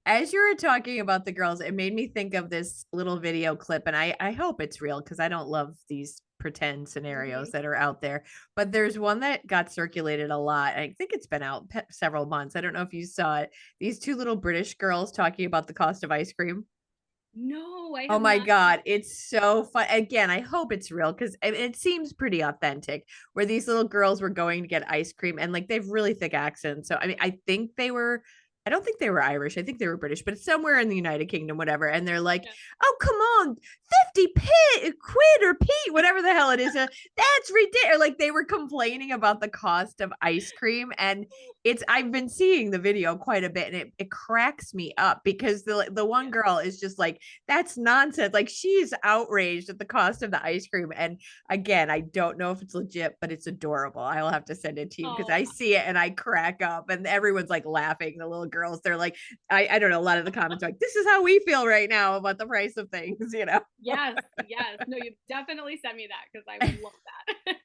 As you were talking about the girls, it made me think of this little video clip, and I hope it's real because I don't love these pretend scenarios Mhm. that are out there. But there's one that got circulated a lot. I think it's been out several months. I don't know if you saw it. These two little British girls talking about the cost of ice cream. No, I Oh have my not seen God, it. it's so fun. Again, I hope it's real because it seems pretty authentic. Where these little girls were going to get ice cream and like they've really thick accents. So I mean, I don't think they were Irish. I think they were British, but it's somewhere in the United Kingdom, whatever. And they're like, Yeah. "Oh, come on, 50 quid or p, whatever the hell it is. That's ridiculous." Like they were complaining about the cost of ice cream, and I've been seeing the video quite a bit, and it cracks me up because the one Yeah. girl is just like, that's nonsense. Like she's outraged at the cost of the ice cream. And again, I don't know if it's legit, but it's adorable. I will have to send it to you because Oh, I see it and I crack up and everyone's like laughing. The little girls, they're like, I don't know, a lot of the comments are like, this is how we feel right now about the price of things. yes, yes. No, you definitely send me that because I would love that.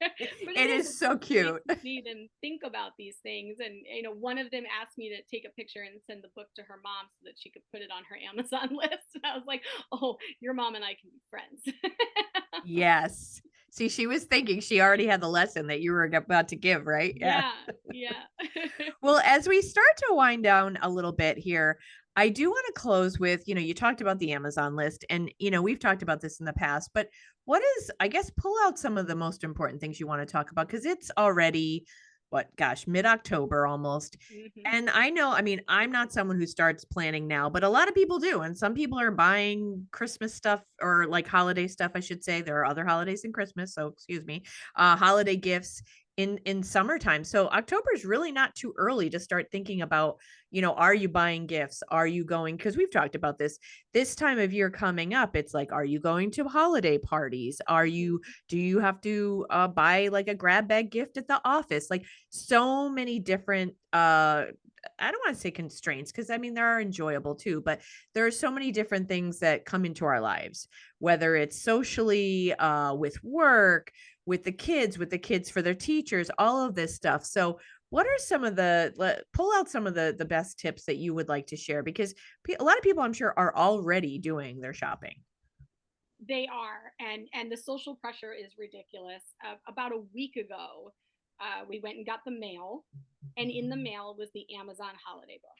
But It it's is so great cute. to see them think about these things. And one of them asked me to take a picture and send the book to her mom so that she could put it on her Amazon list. And I was like, oh, your mom and I can be friends. Yes. See, she was thinking she already had the lesson that you were about to give, right? Yeah. Yeah, yeah. Well, as we start to wind down a little bit here, I do want to close with, you talked about the Amazon list and, we've talked about this in the past, but I guess, pull out some of the most important things you want to talk about because it's already, what, gosh, mid-October almost. Hmm. And I know, I mean, I'm not someone who starts planning now, but a lot of people do. And some people are buying Christmas stuff or like holiday stuff, I should say. There are other holidays than Christmas, so excuse me, holiday gifts in summertime. So October is really not too early to start thinking about, are you buying gifts? Are you going, because we've talked about this time of year coming up, it's like, are you going to holiday parties? Do you have to buy like a grab bag gift at the office? Like so many different I don't want to say constraints because I mean there are enjoyable too, but there are so many different things that come into our lives, whether it's socially, with work, with the kids for their teachers, all of this stuff. So what are some of pull out some of the best tips that you would like to share? Because a lot of people I'm sure are already doing their shopping. They are, and the social pressure is ridiculous. About a week ago, we went and got the mail, and in the mail was the Amazon holiday book.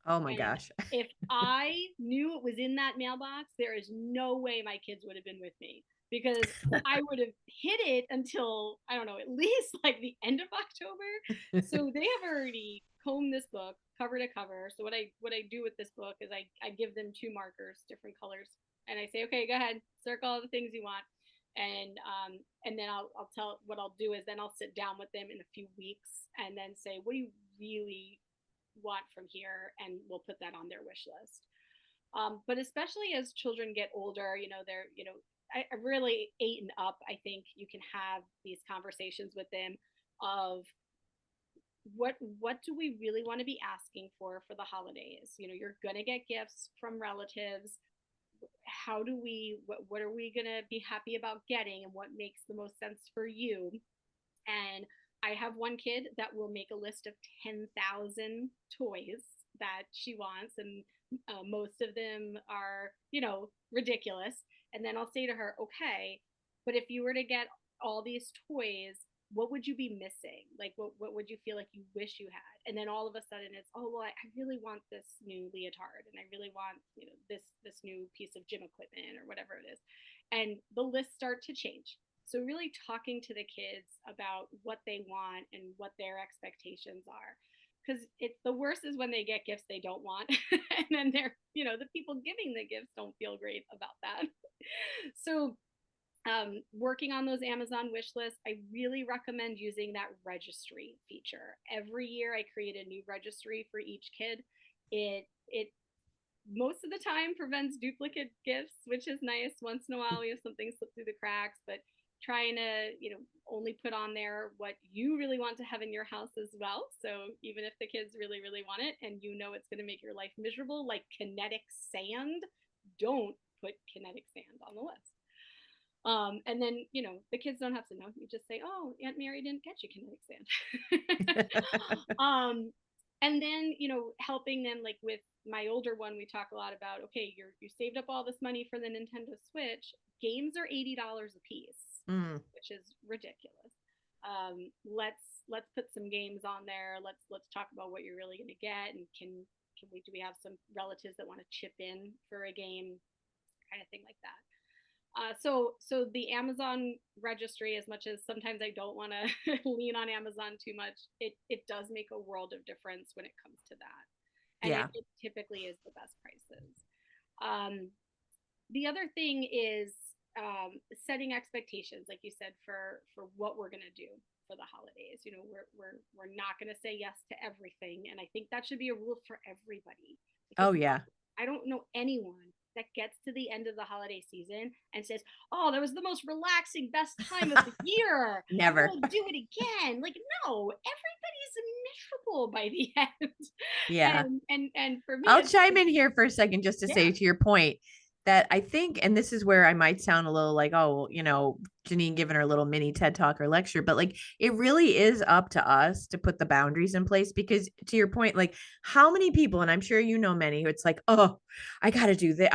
Oh my And gosh. if I knew it was in that mailbox, there is no way my kids would have been with me because I would have hid it until, I don't know, at least like the end of October. So they have already combed this book cover to cover. So what I do with this book is I give them two markers, different colors, and I say, okay, go ahead, circle all the things you want. And then I'll tell what I'll do is then I'll sit down with them in a few weeks and then say, what do you really want from here, and we'll put that on their wish list. But especially as children get older, they're, I really 8 and up, I think you can have these conversations with them of what do we really want to be asking for the holidays. You're gonna get gifts from relatives. How do we what are we gonna be happy about getting, and what makes the most sense for you? And I have one kid that will make a list of 10,000 toys that she wants, and most of them are, ridiculous. And then I'll say to her, okay, but if you were to get all these toys, what would you be missing? Like, what would you feel like you wish you had? And then all of a sudden it's, oh, well, I really want this new leotard, and I really want, this new piece of gym equipment or whatever it is. And the lists start to change. So really talking to the kids about what they want and what their expectations are. because it's the worst is when they get gifts they don't want, and then they're, the people giving the gifts don't feel great about that. So working on those Amazon wish lists, I really recommend using that registry feature. Every year I create a new registry for each kid. It most of the time prevents duplicate gifts, which is nice. Once in a while we have something slip through the cracks, but trying to, only put on there what you really want to have in your house as well. So even if the kids really, really want it and it's going to make your life miserable, like kinetic sand, don't put kinetic sand on the list. And then, the kids don't have to know. You just say, oh, Aunt Mary didn't get you kinetic sand. And then, helping them, like with my older one, we talk a lot about, okay, you saved up all this money for the Nintendo Switch. Games are $80 a piece, which is ridiculous. Let's put some games on there. Let's talk about what you're really going to get, and do we have some relatives that want to chip in for a game, kind of thing like that. So the Amazon registry, as much as sometimes I don't want to lean on Amazon too much, it does make a world of difference when it comes to that. And Yeah. it typically is the best prices. The other thing is setting expectations, like you said, for what we're going to do for the holidays. We're not going to say yes to everything. And I think that should be a rule for everybody. Oh, yeah. I don't know anyone that gets to the end of the holiday season and says, oh, that was the most relaxing, best time of the year. Never. We'll do it again. Like, no, everybody's miserable by the end. Yeah. And for me, I'll chime in here for a second just to yeah. say to your point that I think, and this is where I might sound a little like, oh, Janine giving her a little mini TED talk or lecture, but like it really is up to us to put the boundaries in place because to your point, like how many people, and I'm sure many who it's like, oh, I got to do that.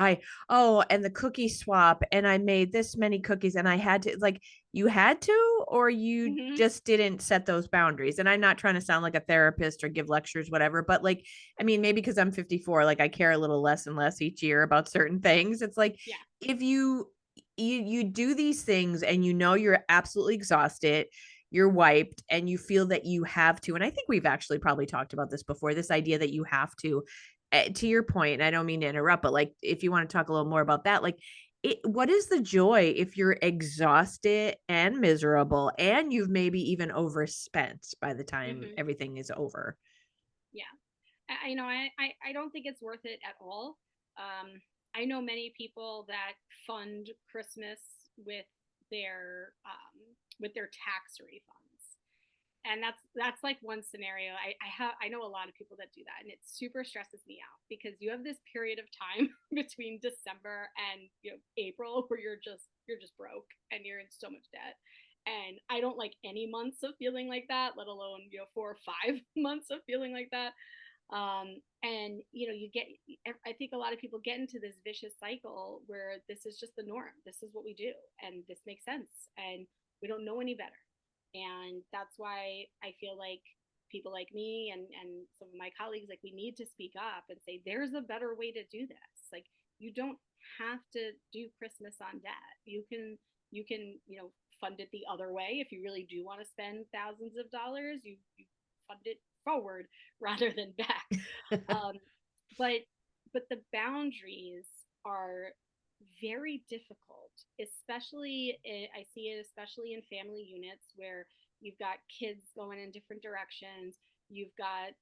And the cookie swap, and I made this many cookies and I had to, like, you had to, or you just didn't set those boundaries. And I'm not trying to sound like a therapist or give lectures, whatever, but like, I mean, maybe because I'm 54, like I care a little less and less each year about certain things. It's like, if you do these things and you're absolutely exhausted, you're wiped, and you feel that you have to, and I think we've actually probably talked about this before, this idea that you have to your point, and I don't mean to interrupt, but like if you want to talk a little more about that, like what is the joy if you're exhausted and miserable and you've maybe even overspent by the time everything is over? Yeah. I don't think it's worth it at all. I know many people that fund Christmas with their tax refunds, and that's like one scenario. I know a lot of people that do that, and it super stresses me out because you have this period of time between December and April where you're just broke and you're in so much debt. And I don't like any months of feeling like that, let alone 4 or 5 months of feeling like that. And you get, I think a lot of people get into this vicious cycle where this is just the norm, this is what we do, and this makes sense, and we don't know any better. And that's why I feel like people like me and some of my colleagues, like, we need to speak up and say there's a better way to do this. Like, you don't have to do Christmas on debt. You can fund it the other way. If you really do want to spend thousands of dollars, you fund it forward rather than back. But the boundaries are very difficult, especially I see it especially in family units where you've got kids going in different directions. You've got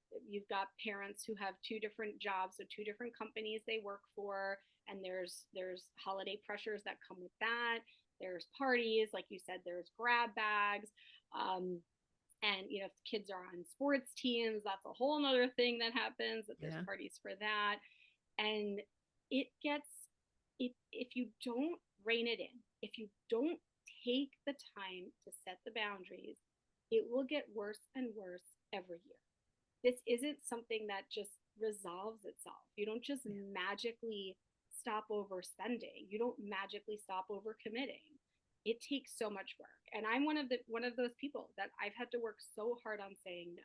parents who have two different jobs, so two different companies they work for, and there's holiday pressures that come with that. There's parties, like you said, there's grab bags. And if kids are on sports teams, that's a whole nother thing that happens, that there's parties for that. And it gets, if you don't rein it in, if you don't take the time to set the boundaries, it will get worse and worse every year. This isn't something that just resolves itself. You don't just magically stop overspending. You don't magically stop overcommitting. It takes so much work, and I'm one of those people that I've had to work so hard on saying no.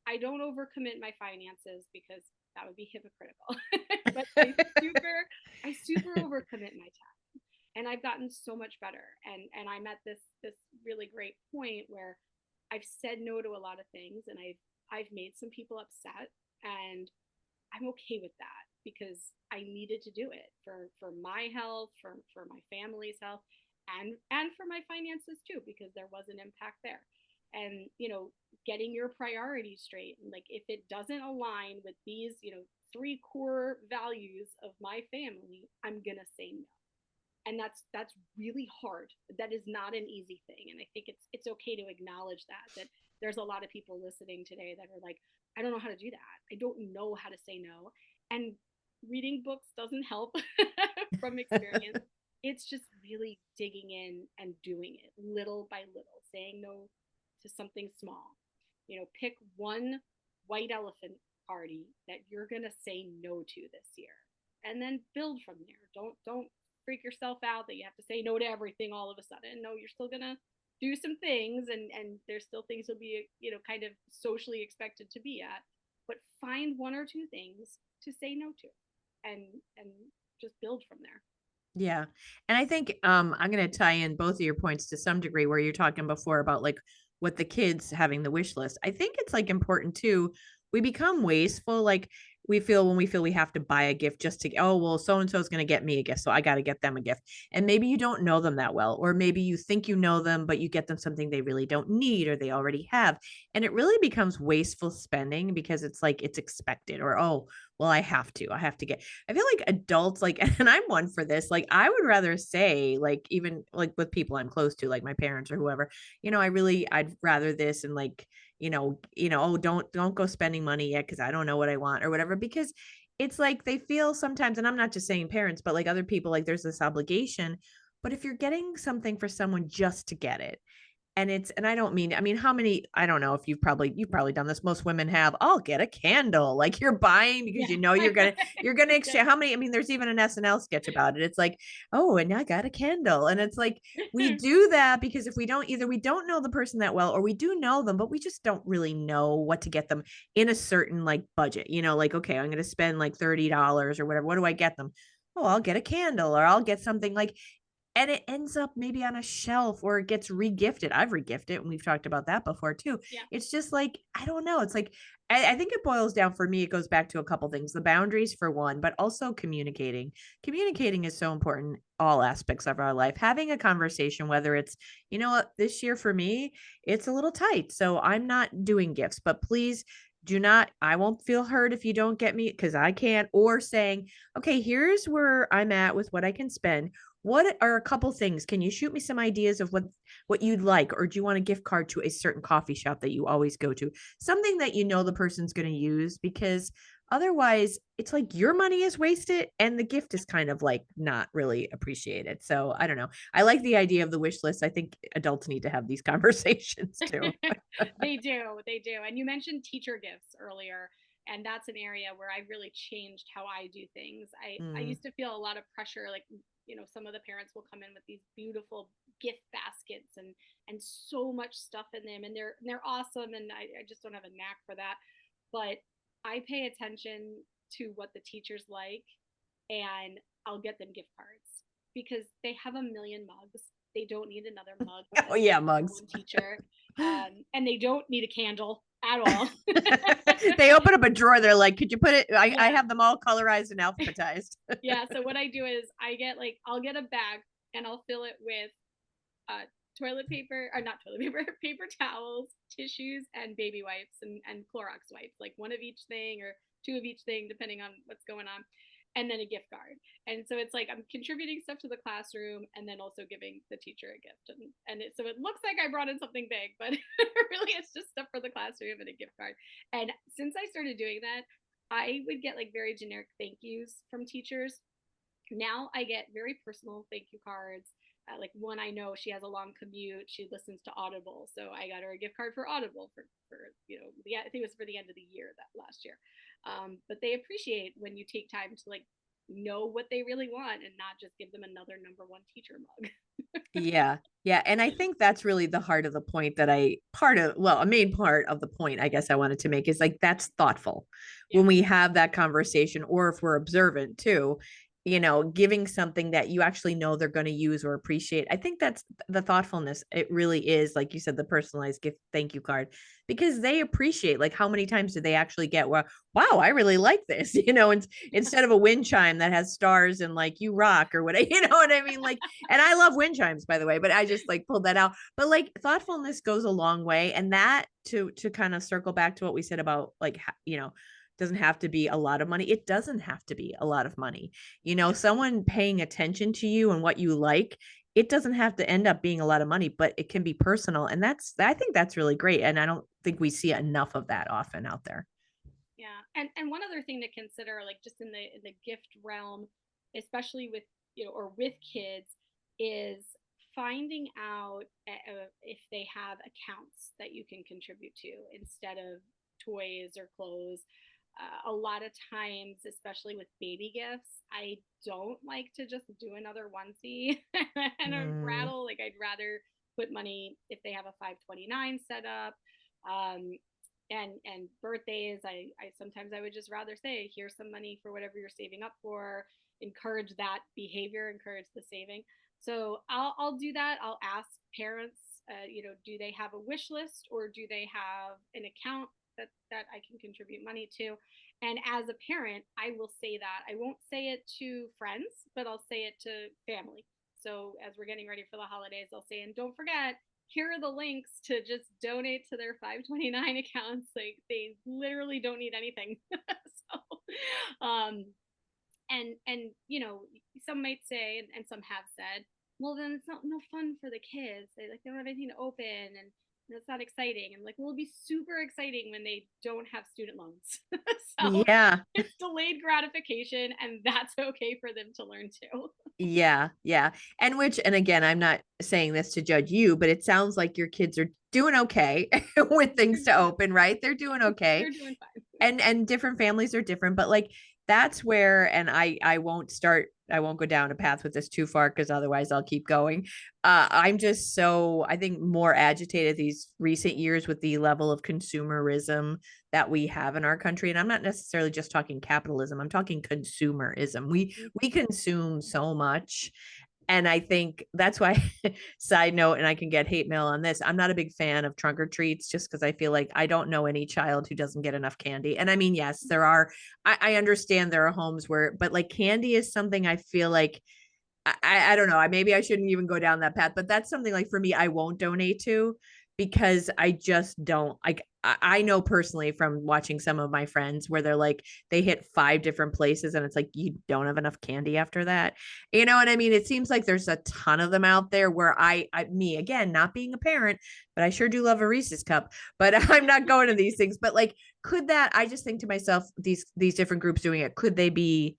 I don't overcommit my finances because that would be hypocritical. But I super overcommit my time, and I've gotten so much better. And I'm at this really great point where I've said no to a lot of things, and I've made some people upset, and I'm okay with that because I needed to do it for my health, for my family's health, and for my finances too, because there was an impact there. And getting your priorities straight, and like if it doesn't align with these, three core values of my family, I'm gonna say no. And that's really hard. That is not an easy thing, and I think it's okay to acknowledge that there's a lot of people listening today that are like, I don't know how to do that, I don't know how to say no. And reading books doesn't help from experience. It's just really digging in and doing it little by little, saying no to something small. Pick one white elephant party that you're going to say no to this year, and then build from there. Don't freak yourself out that you have to say no to everything all of a sudden. No, you're still going to do some things, and there's still things you'll be, kind of socially expected to be at, but find one or two things to say no to, and just build from there. Yeah. And I think I'm going to tie in both of your points to some degree where you're talking before about like what the kids having the wish list. I think it's like important too. We become wasteful. Like we feel when we feel we have to buy a gift just to, oh, well, so and so is going to get me a gift. So I got to get them a gift. And maybe you don't know them that well, or maybe you think you know them, but you get them something they really don't need or they already have. And it really becomes wasteful spending because it's like it's expected, or, oh, well, I have to get. I feel like adults, like, and I'm one for this, like, I would rather say, like, even like with people I'm close to, like my parents or whoever, I'd rather this, and like, oh, don't go spending money yet because I don't know what I want or whatever, because it's like they feel sometimes, and I'm not just saying parents, but like other people, like there's this obligation. But if you're getting something for someone just to get it, and I don't mean, I mean, how many, I don't know if you've probably done this. Most women have, I'll get a candle. Like you're buying because Yeah. you're gonna exchange. How many, I mean, there's even an SNL sketch about it. It's like, oh, and I got a candle. And it's like, we do that because if we don't, either we don't know the person that well, or we do know them, but we just don't really know what to get them in a certain like budget, like, okay, I'm gonna spend like $30 or whatever. What do I get them? Oh, I'll get a candle, or I'll get something like, and it ends up maybe on a shelf or it gets regifted. I've regifted, and we've talked about that before too. Yeah. It's just like, I don't know. It's like, I think it boils down for me. It goes back to a couple things, the boundaries for one, but also communicating. Communicating is so important, all aspects of our life. Having a conversation, whether it's, what, this year for me, it's a little tight. So I'm not doing gifts, but please do not, I won't feel hurt if you don't get me because I can't, or saying, okay, here's where I'm at with what I can spend. What are a couple things? Can you shoot me some ideas of what you'd like, or do you want a gift card to a certain coffee shop that you always go to? Something that the person's going to use, because otherwise it's like your money is wasted and the gift is kind of like not really appreciated. So I don't know. I like the idea of the wish list. I think adults need to have these conversations too. They do. And you mentioned teacher gifts earlier, and that's an area where I really changed how I do things. I Mm. used to feel a lot of pressure, like, some of the parents will come in with these beautiful gift baskets and so much stuff in them, and they're awesome, and I just don't have a knack for that. But I pay attention to what the teachers like, and I'll get them gift cards because they have a million mugs. They don't need another mug Oh because yeah, they're mugs. one teacher, and they don't need a candle at all. They open up a drawer. They're like, could you put it? I Yeah, have them all colorized and alphabetized. yeah. So what I do is I'll get a bag and I'll fill it with uh, toilet paper, or not toilet paper, paper towels, tissues, and baby wipes, and Clorox wipes, like one of each thing or two of each thing, depending on what's going on, and then a gift card. And so it's like I'm contributing stuff to the classroom and then also giving the teacher a gift. So it looks like I brought in something big, but really it's just stuff for the classroom and a gift card. And since I started doing that, I would get like very generic thank yous from teachers. Now I get very personal thank you cards. Like one, I know she has a long commute. She listens to Audible, so I got her a gift card for Audible for I think it was for the end of the year that last year. But they appreciate when you take time to like know what they really want and not just give them another number one teacher mug. Yeah. Yeah. And I think that's really the heart of the point that a main part of the point I guess I wanted to make is like, that's thoughtful Yeah. when we have that conversation, or if we're observant too. giving something that you actually know they're going to use or appreciate. I think that's the thoughtfulness. It really is, like you said, the personalized gift thank you card, because they appreciate, like, how many times do they actually get, well, wow, I really like this, instead of a wind chime that has stars and like you rock or whatever, you know what I mean? Like, and I love wind chimes, by the way, but I just like pulled that out. But like thoughtfulness goes a long way. And that to kind of circle back to what we said about like, doesn't have to be a lot of money. It doesn't have to be a lot of money. Yeah. Someone paying attention to you and what you like, it doesn't have to end up being a lot of money, but it can be personal. And I think that's really great. And I don't think we see enough of that often out there. Yeah. And one other thing to consider, like just in the gift realm, especially with, or with kids, is finding out if they have accounts that you can contribute to instead of toys or clothes. A lot of times, especially with baby gifts, I don't like to just do another onesie and a Mm, rattle. Like, I'd rather put money if they have a 529 set up. Um, and birthdays, I sometimes I would just rather say, here's some money for whatever you're saving up for. Encourage that behavior, encourage the saving. So I'll do that. I'll ask parents, do they have a wish list, or do they have an account that I can contribute money to? And as a parent, I will say that. I won't say it to friends, but I'll say it to family. So as we're getting ready for the holidays, I'll say, and don't forget, here are the links to just donate to their 529 accounts. Like, they literally don't need anything. So, and some might say, and some have said, well, then it's not no fun for the kids. They don't have anything to open, and it's not exciting. And like, well, it'll be super exciting when they don't have student loans. So yeah. it's delayed gratification, and that's okay for them to learn too. Yeah. Yeah. And again, I'm not saying this to judge you, but it sounds like your kids are doing okay with things They're to doing open, right? They're doing okay. they're doing fine. And different families are different, but like that's where, and I won't go down a path with this too far because otherwise I'll keep going. I'm just so, I think, more agitated these recent years with the level of consumerism that we have in our country. And I'm not necessarily just talking capitalism, I'm talking consumerism. We consume so much. And I think that's why, side note, and I can get hate mail on this, I'm not a big fan of trunk or treats just because I feel like I don't know any child who doesn't get enough candy. And I mean, yes, there are, I understand there are homes where, but like candy is something I feel like, I don't know. Maybe I shouldn't even go down that path, but that's something like for me, I won't donate to because I just don't like. I know personally from watching some of my friends where they're like they hit 5 different places and it's like you don't have enough candy after that. You know what I mean? It seems like there's a ton of them out there where me again, not being a parent, but I sure do love a Reese's cup. But I'm not going to these things. But like, could that? I just think to myself, these different groups doing it, could they be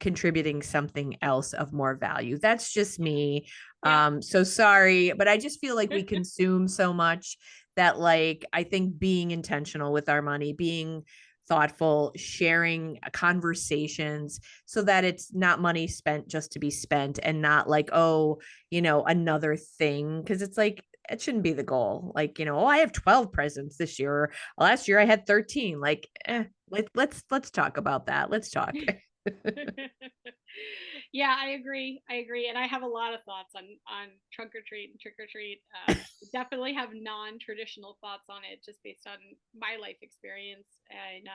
contributing something else of more value? That's just me. Yeah. So sorry, but I just feel like we consume so much that like I think being intentional with our money, being thoughtful, sharing conversations so that it's not money spent just to be spent and not like, oh, another thing. Because it's like it shouldn't be the goal. Like, oh, I have 12 presents this year. Or last year I had 13. Like, let's talk about that. Let's talk. Yeah, I agree. I agree, and I have a lot of thoughts on trunk or treat and trick or treat. Definitely have non-traditional thoughts on it, just based on my life experience. And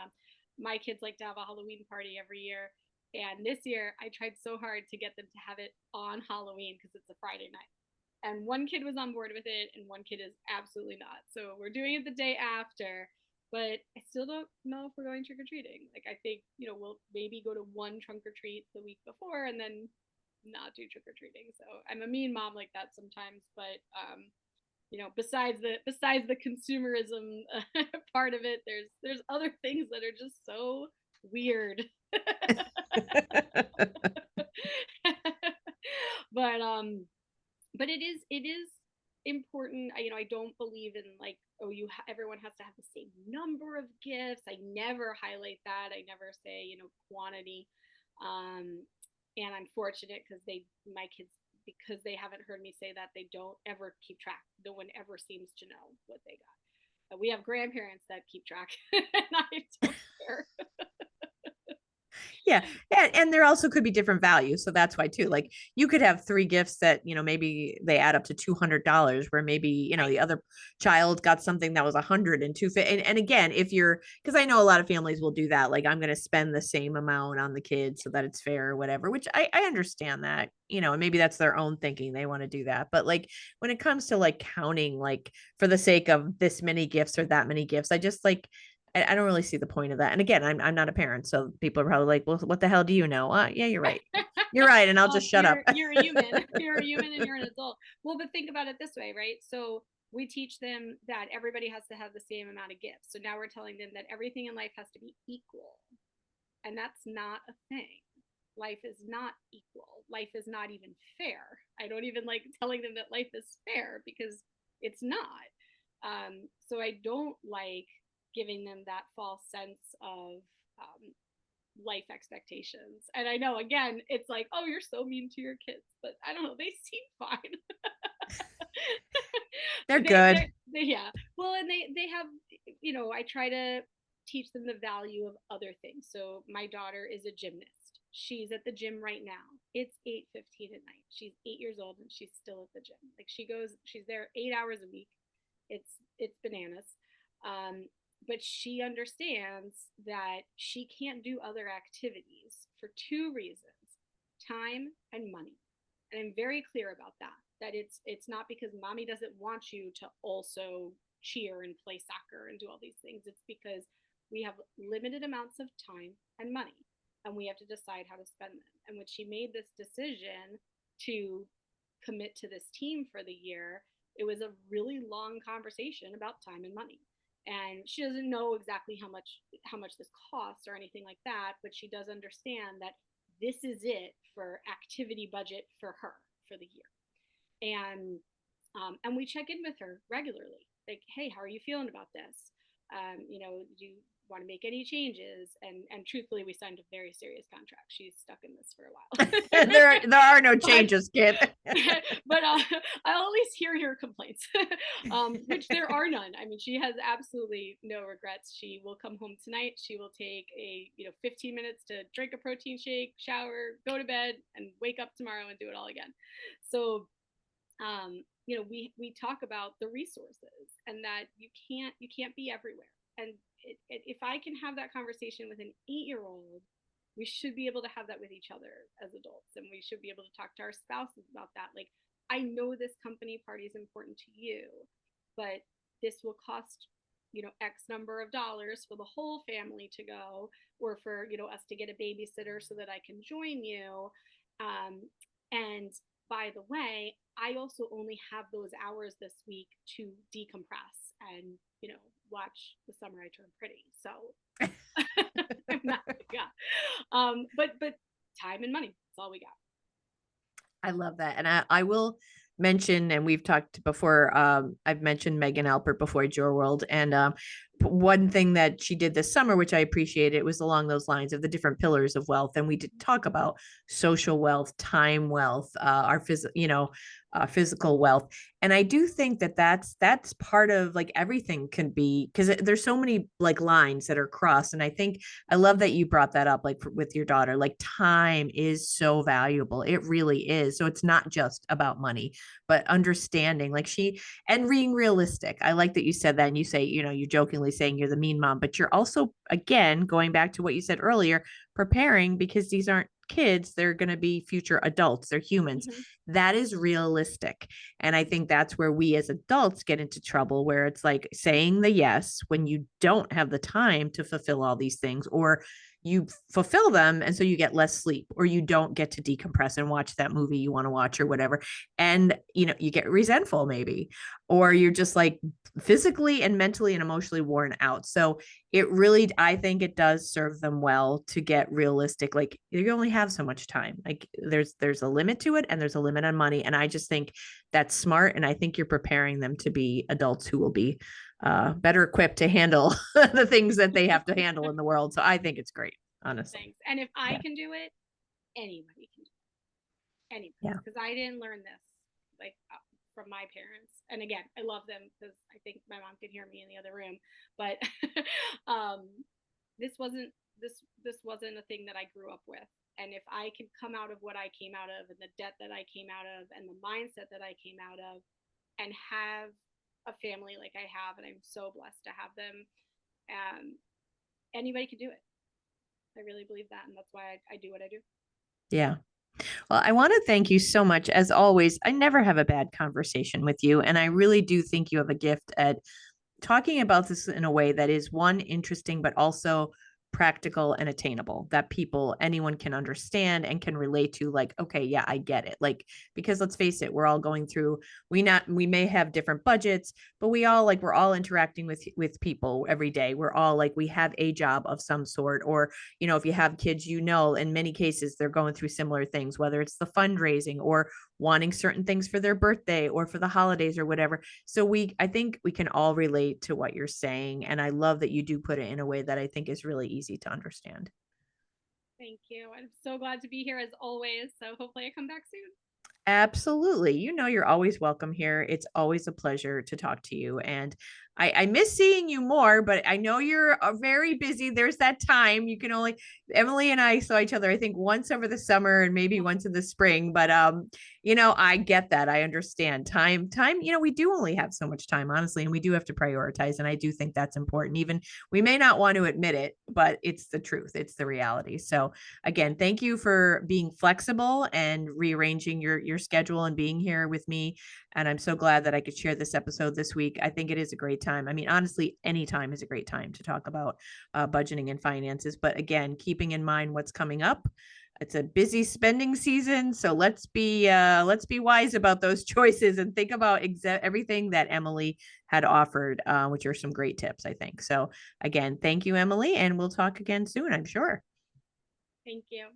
my kids like to have a Halloween party every year, and this year I tried so hard to get them to have it on Halloween because it's a Friday night. And one kid was on board with it, and one kid is absolutely not. So we're doing it the day after, but I still don't know if we're going trick or treating. Like, I think, we'll maybe go to one trunk or treat the week before and then not do trick or treating. So I'm a mean mom like that sometimes, but besides the consumerism part of it, there's other things that are just so weird. but but it is important. I don't believe in, like, oh, everyone has to have the same number of gifts. I never highlight that. I never say, quantity. um and I'm fortunate because my kids, because they haven't heard me say that, they don't ever keep track. No one ever seems to know what they got. We have grandparents that keep track, and I don't care. Yeah. And there also could be different values. So that's why too. Like you could have three gifts that, maybe they add up to $200, where maybe, Right. the other child got something that was 100 and two. And again, if you're, because I know a lot of families will do that. Like I'm going to spend the same amount on the kids so that it's fair or whatever, which I understand that, and maybe that's their own thinking. They want to do that. But like when it comes to like counting, like for the sake of this many gifts or that many gifts, I just like, I don't really see the point of that. And again, I'm not a parent, so people are probably like, "Well, what the hell do you know?" Yeah, you're right. You're right, and I'll just shut up. You're a human. You're a human and you're an adult. Well, but think about it this way, right? So we teach them that everybody has to have the same amount of gifts. So now we're telling them that everything in life has to be equal. And that's not a thing. Life is not equal. Life is not even fair. I don't even like telling them that life is fair because it's not. So I don't like giving them that false sense of life expectations. And I know, again, it's like, oh, you're so mean to your kids, but I don't know, they seem fine. They're good. Yeah. Well, and they have, I try to teach them the value of other things. So my daughter is a gymnast. She's at the gym right now. It's 8:15 at night. She's 8 years old and she's still at the gym. Like she's there 8 hours a week. It's bananas. But she understands that she can't do other activities for two reasons: time and money. And I'm very clear about that it's not because mommy doesn't want you to also cheer and play soccer and do all these things. It's because we have limited amounts of time and money and we have to decide how to spend them. And when she made this decision to commit to this team for the year, it was a really long conversation about time and money. And she doesn't know exactly how much this costs or anything like that, but she does understand that this is it for activity budget for her for the year. And we check in with her regularly, like, hey, how are you feeling about this? Do you want to make any changes? And truthfully, we signed a very serious contract. She's stuck in this for a while. there are no changes, kid. But I'll at least hear your complaints, which there are none. I mean, she has absolutely no regrets. She will come home tonight. She will take 15 minutes to drink a protein shake, shower, go to bed, and wake up tomorrow and do it all again. So we talk about the resources and that you can't be everywhere. And if I can have that conversation with an 8-year-old, we should be able to have that with each other as adults, and we should be able to talk to our spouses about that. Like, I know this company party is important to you, but this will cost X number of dollars for the whole family to go, or for us to get a babysitter so that I can join you. And by the way, I also only have those hours this week to decompress and watch The Summer I Turned Pretty. So I'm not, yeah. But time and money, that's all we got. I love that. And I will mention, and we've talked before, I've mentioned Megan Alpert before, Your World. And one thing that she did this summer, which I appreciated, was along those lines of the different pillars of wealth. And we did talk about social wealth, time wealth, our physical wealth. And I do think that that's part of like everything can be, because there's so many like lines that are crossed. And I think I love that you brought that up, like with your daughter. Like time is so valuable. It really is. So it's not just about money, but understanding like and being realistic. I like that you said that, and you say, you're jokingly saying you're the mean mom, but you're also, again, going back to what you said earlier, preparing, because these aren't kids, they're going to be future adults, they're humans. Mm-hmm. That is realistic. And I think that's where we as adults get into trouble, where it's like saying the yes when you don't have the time to fulfill all these things, or you fulfill them and so you get less sleep, or you don't get to decompress and watch that movie you want to watch or whatever. And you get resentful maybe, or you're just like physically and mentally and emotionally worn out. So it really, I think it does serve them well to get realistic. Like you only have so much time. Like there's a limit to it, and there's a limit on money. And I just think that's smart. And I think you're preparing them to be adults who will be better equipped to handle the things that they have to handle in the world. So I think it's great, honestly. Thanks. And if I can do it, anybody can do it. Anybody. Yeah. Because I didn't learn this like from my parents. And again, I love them because I think my mom could hear me in the other room. But this wasn't this wasn't a thing that I grew up with. And if I can come out of what I came out of and the debt that I came out of and the mindset that I came out of and have a family like I have, and I'm so blessed to have them, anybody can do it. I really believe that. And that's why I do what I do. Yeah. Well, I want to thank you so much. As always, I never have a bad conversation with you. And I really do think you have a gift at talking about this in a way that is one, interesting, but also practical and attainable, that anyone can understand and can relate to, like, okay, yeah, I get it. Like, because let's face it, we're all going through, we may have different budgets, but we're all interacting with people every day. We're all like, we have a job of some sort, or, if you have kids, in many cases, they're going through similar things, whether it's the fundraising or wanting certain things for their birthday or for the holidays or whatever. So I think we can all relate to what you're saying. And I love that you do put it in a way that I think is really easy to understand. Thank you. I'm so glad to be here as always. So hopefully I come back soon. Absolutely. You're always welcome here. It's always a pleasure to talk to you. And I miss seeing you more, but I know you're very busy. There's that time you can only, Emily and I saw each other, I think once over the summer and maybe once in the spring, but I get that. I understand time, we do only have so much time, honestly, and we do have to prioritize. And I do think that's important. Even we may not want to admit it, but it's the truth. It's the reality. So again, thank you for being flexible and rearranging your schedule and being here with me. And I'm so glad that I could share this episode this week. I think it is a great time. I mean, honestly, any time is a great time to talk about budgeting and finances. But again, keeping in mind what's coming up. It's a busy spending season, so let's be wise about those choices and think about everything that Emily had offered, which are some great tips, I think. So again, thank you, Emily, and we'll talk again soon, I'm sure. Thank you.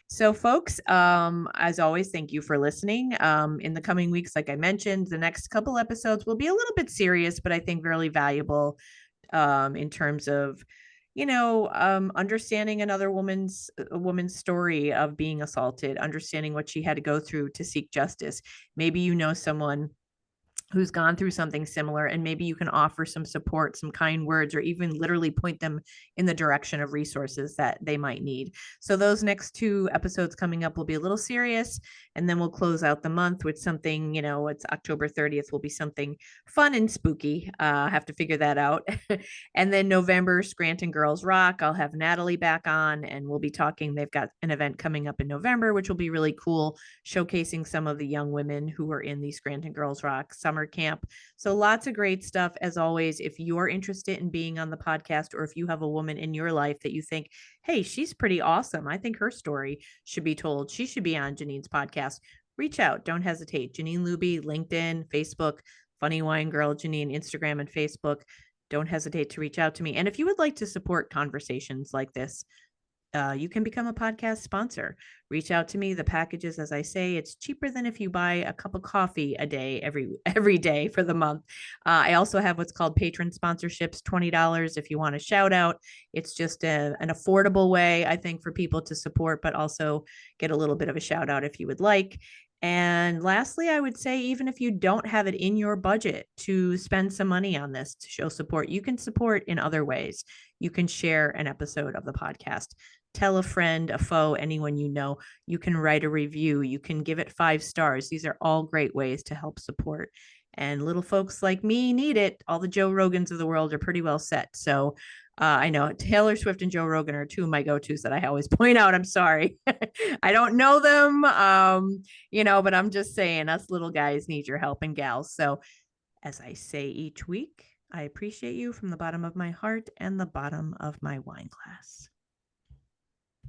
So, folks, as always, thank you for listening. In the coming weeks, like I mentioned, the next couple episodes will be a little bit serious, but I think really valuable in terms of, understanding a woman's story of being assaulted, understanding what she had to go through to seek justice. Maybe someone who's gone through something similar, and maybe you can offer some support, some kind words, or even literally point them in the direction of resources that they might need. So those next two episodes coming up will be a little serious, and then we'll close out the month with something, it's October 30th, will be something fun and spooky. I have to figure that out. And then November, Scranton Girls Rock, I'll have Natalie back on, and we'll be talking. They've got an event coming up in November, which will be really cool, showcasing some of the young women who are in the Scranton Girls Rock summer camp. So lots of great stuff. As always, if you're interested in being on the podcast, or if you have a woman in your life that you think, hey, she's pretty awesome, I think her story should be told, she should be on Janine's podcast, reach out. Don't hesitate. Janine Luby, LinkedIn, Facebook, Funny Wine Girl Janine, Instagram and Facebook. Don't hesitate to reach out to me. And if you would like to support conversations like this, you can become a podcast sponsor. Reach out to me. The packages, as I say, it's cheaper than if you buy a cup of coffee a day every day for the month. I also have what's called patron sponsorships, $20 if you want a shout out. It's just an affordable way, I think, for people to support, but also get a little bit of a shout out if you would like. And lastly, I would say, even if you don't have it in your budget to spend some money on this to show support, you can support in other ways. You can share an episode of the podcast, tell a friend, a foe, anyone you know. You can write a review. You can give it 5 stars. These are all great ways to help support. And little folks like me need it. All the Joe Rogans of the world are pretty well set. So I know Taylor Swift and Joe Rogan are two of my go-tos that I always point out. I'm sorry. I don't know them, but I'm just saying, us little guys need your help, and gals. So as I say each week, I appreciate you from the bottom of my heart and the bottom of my wine glass.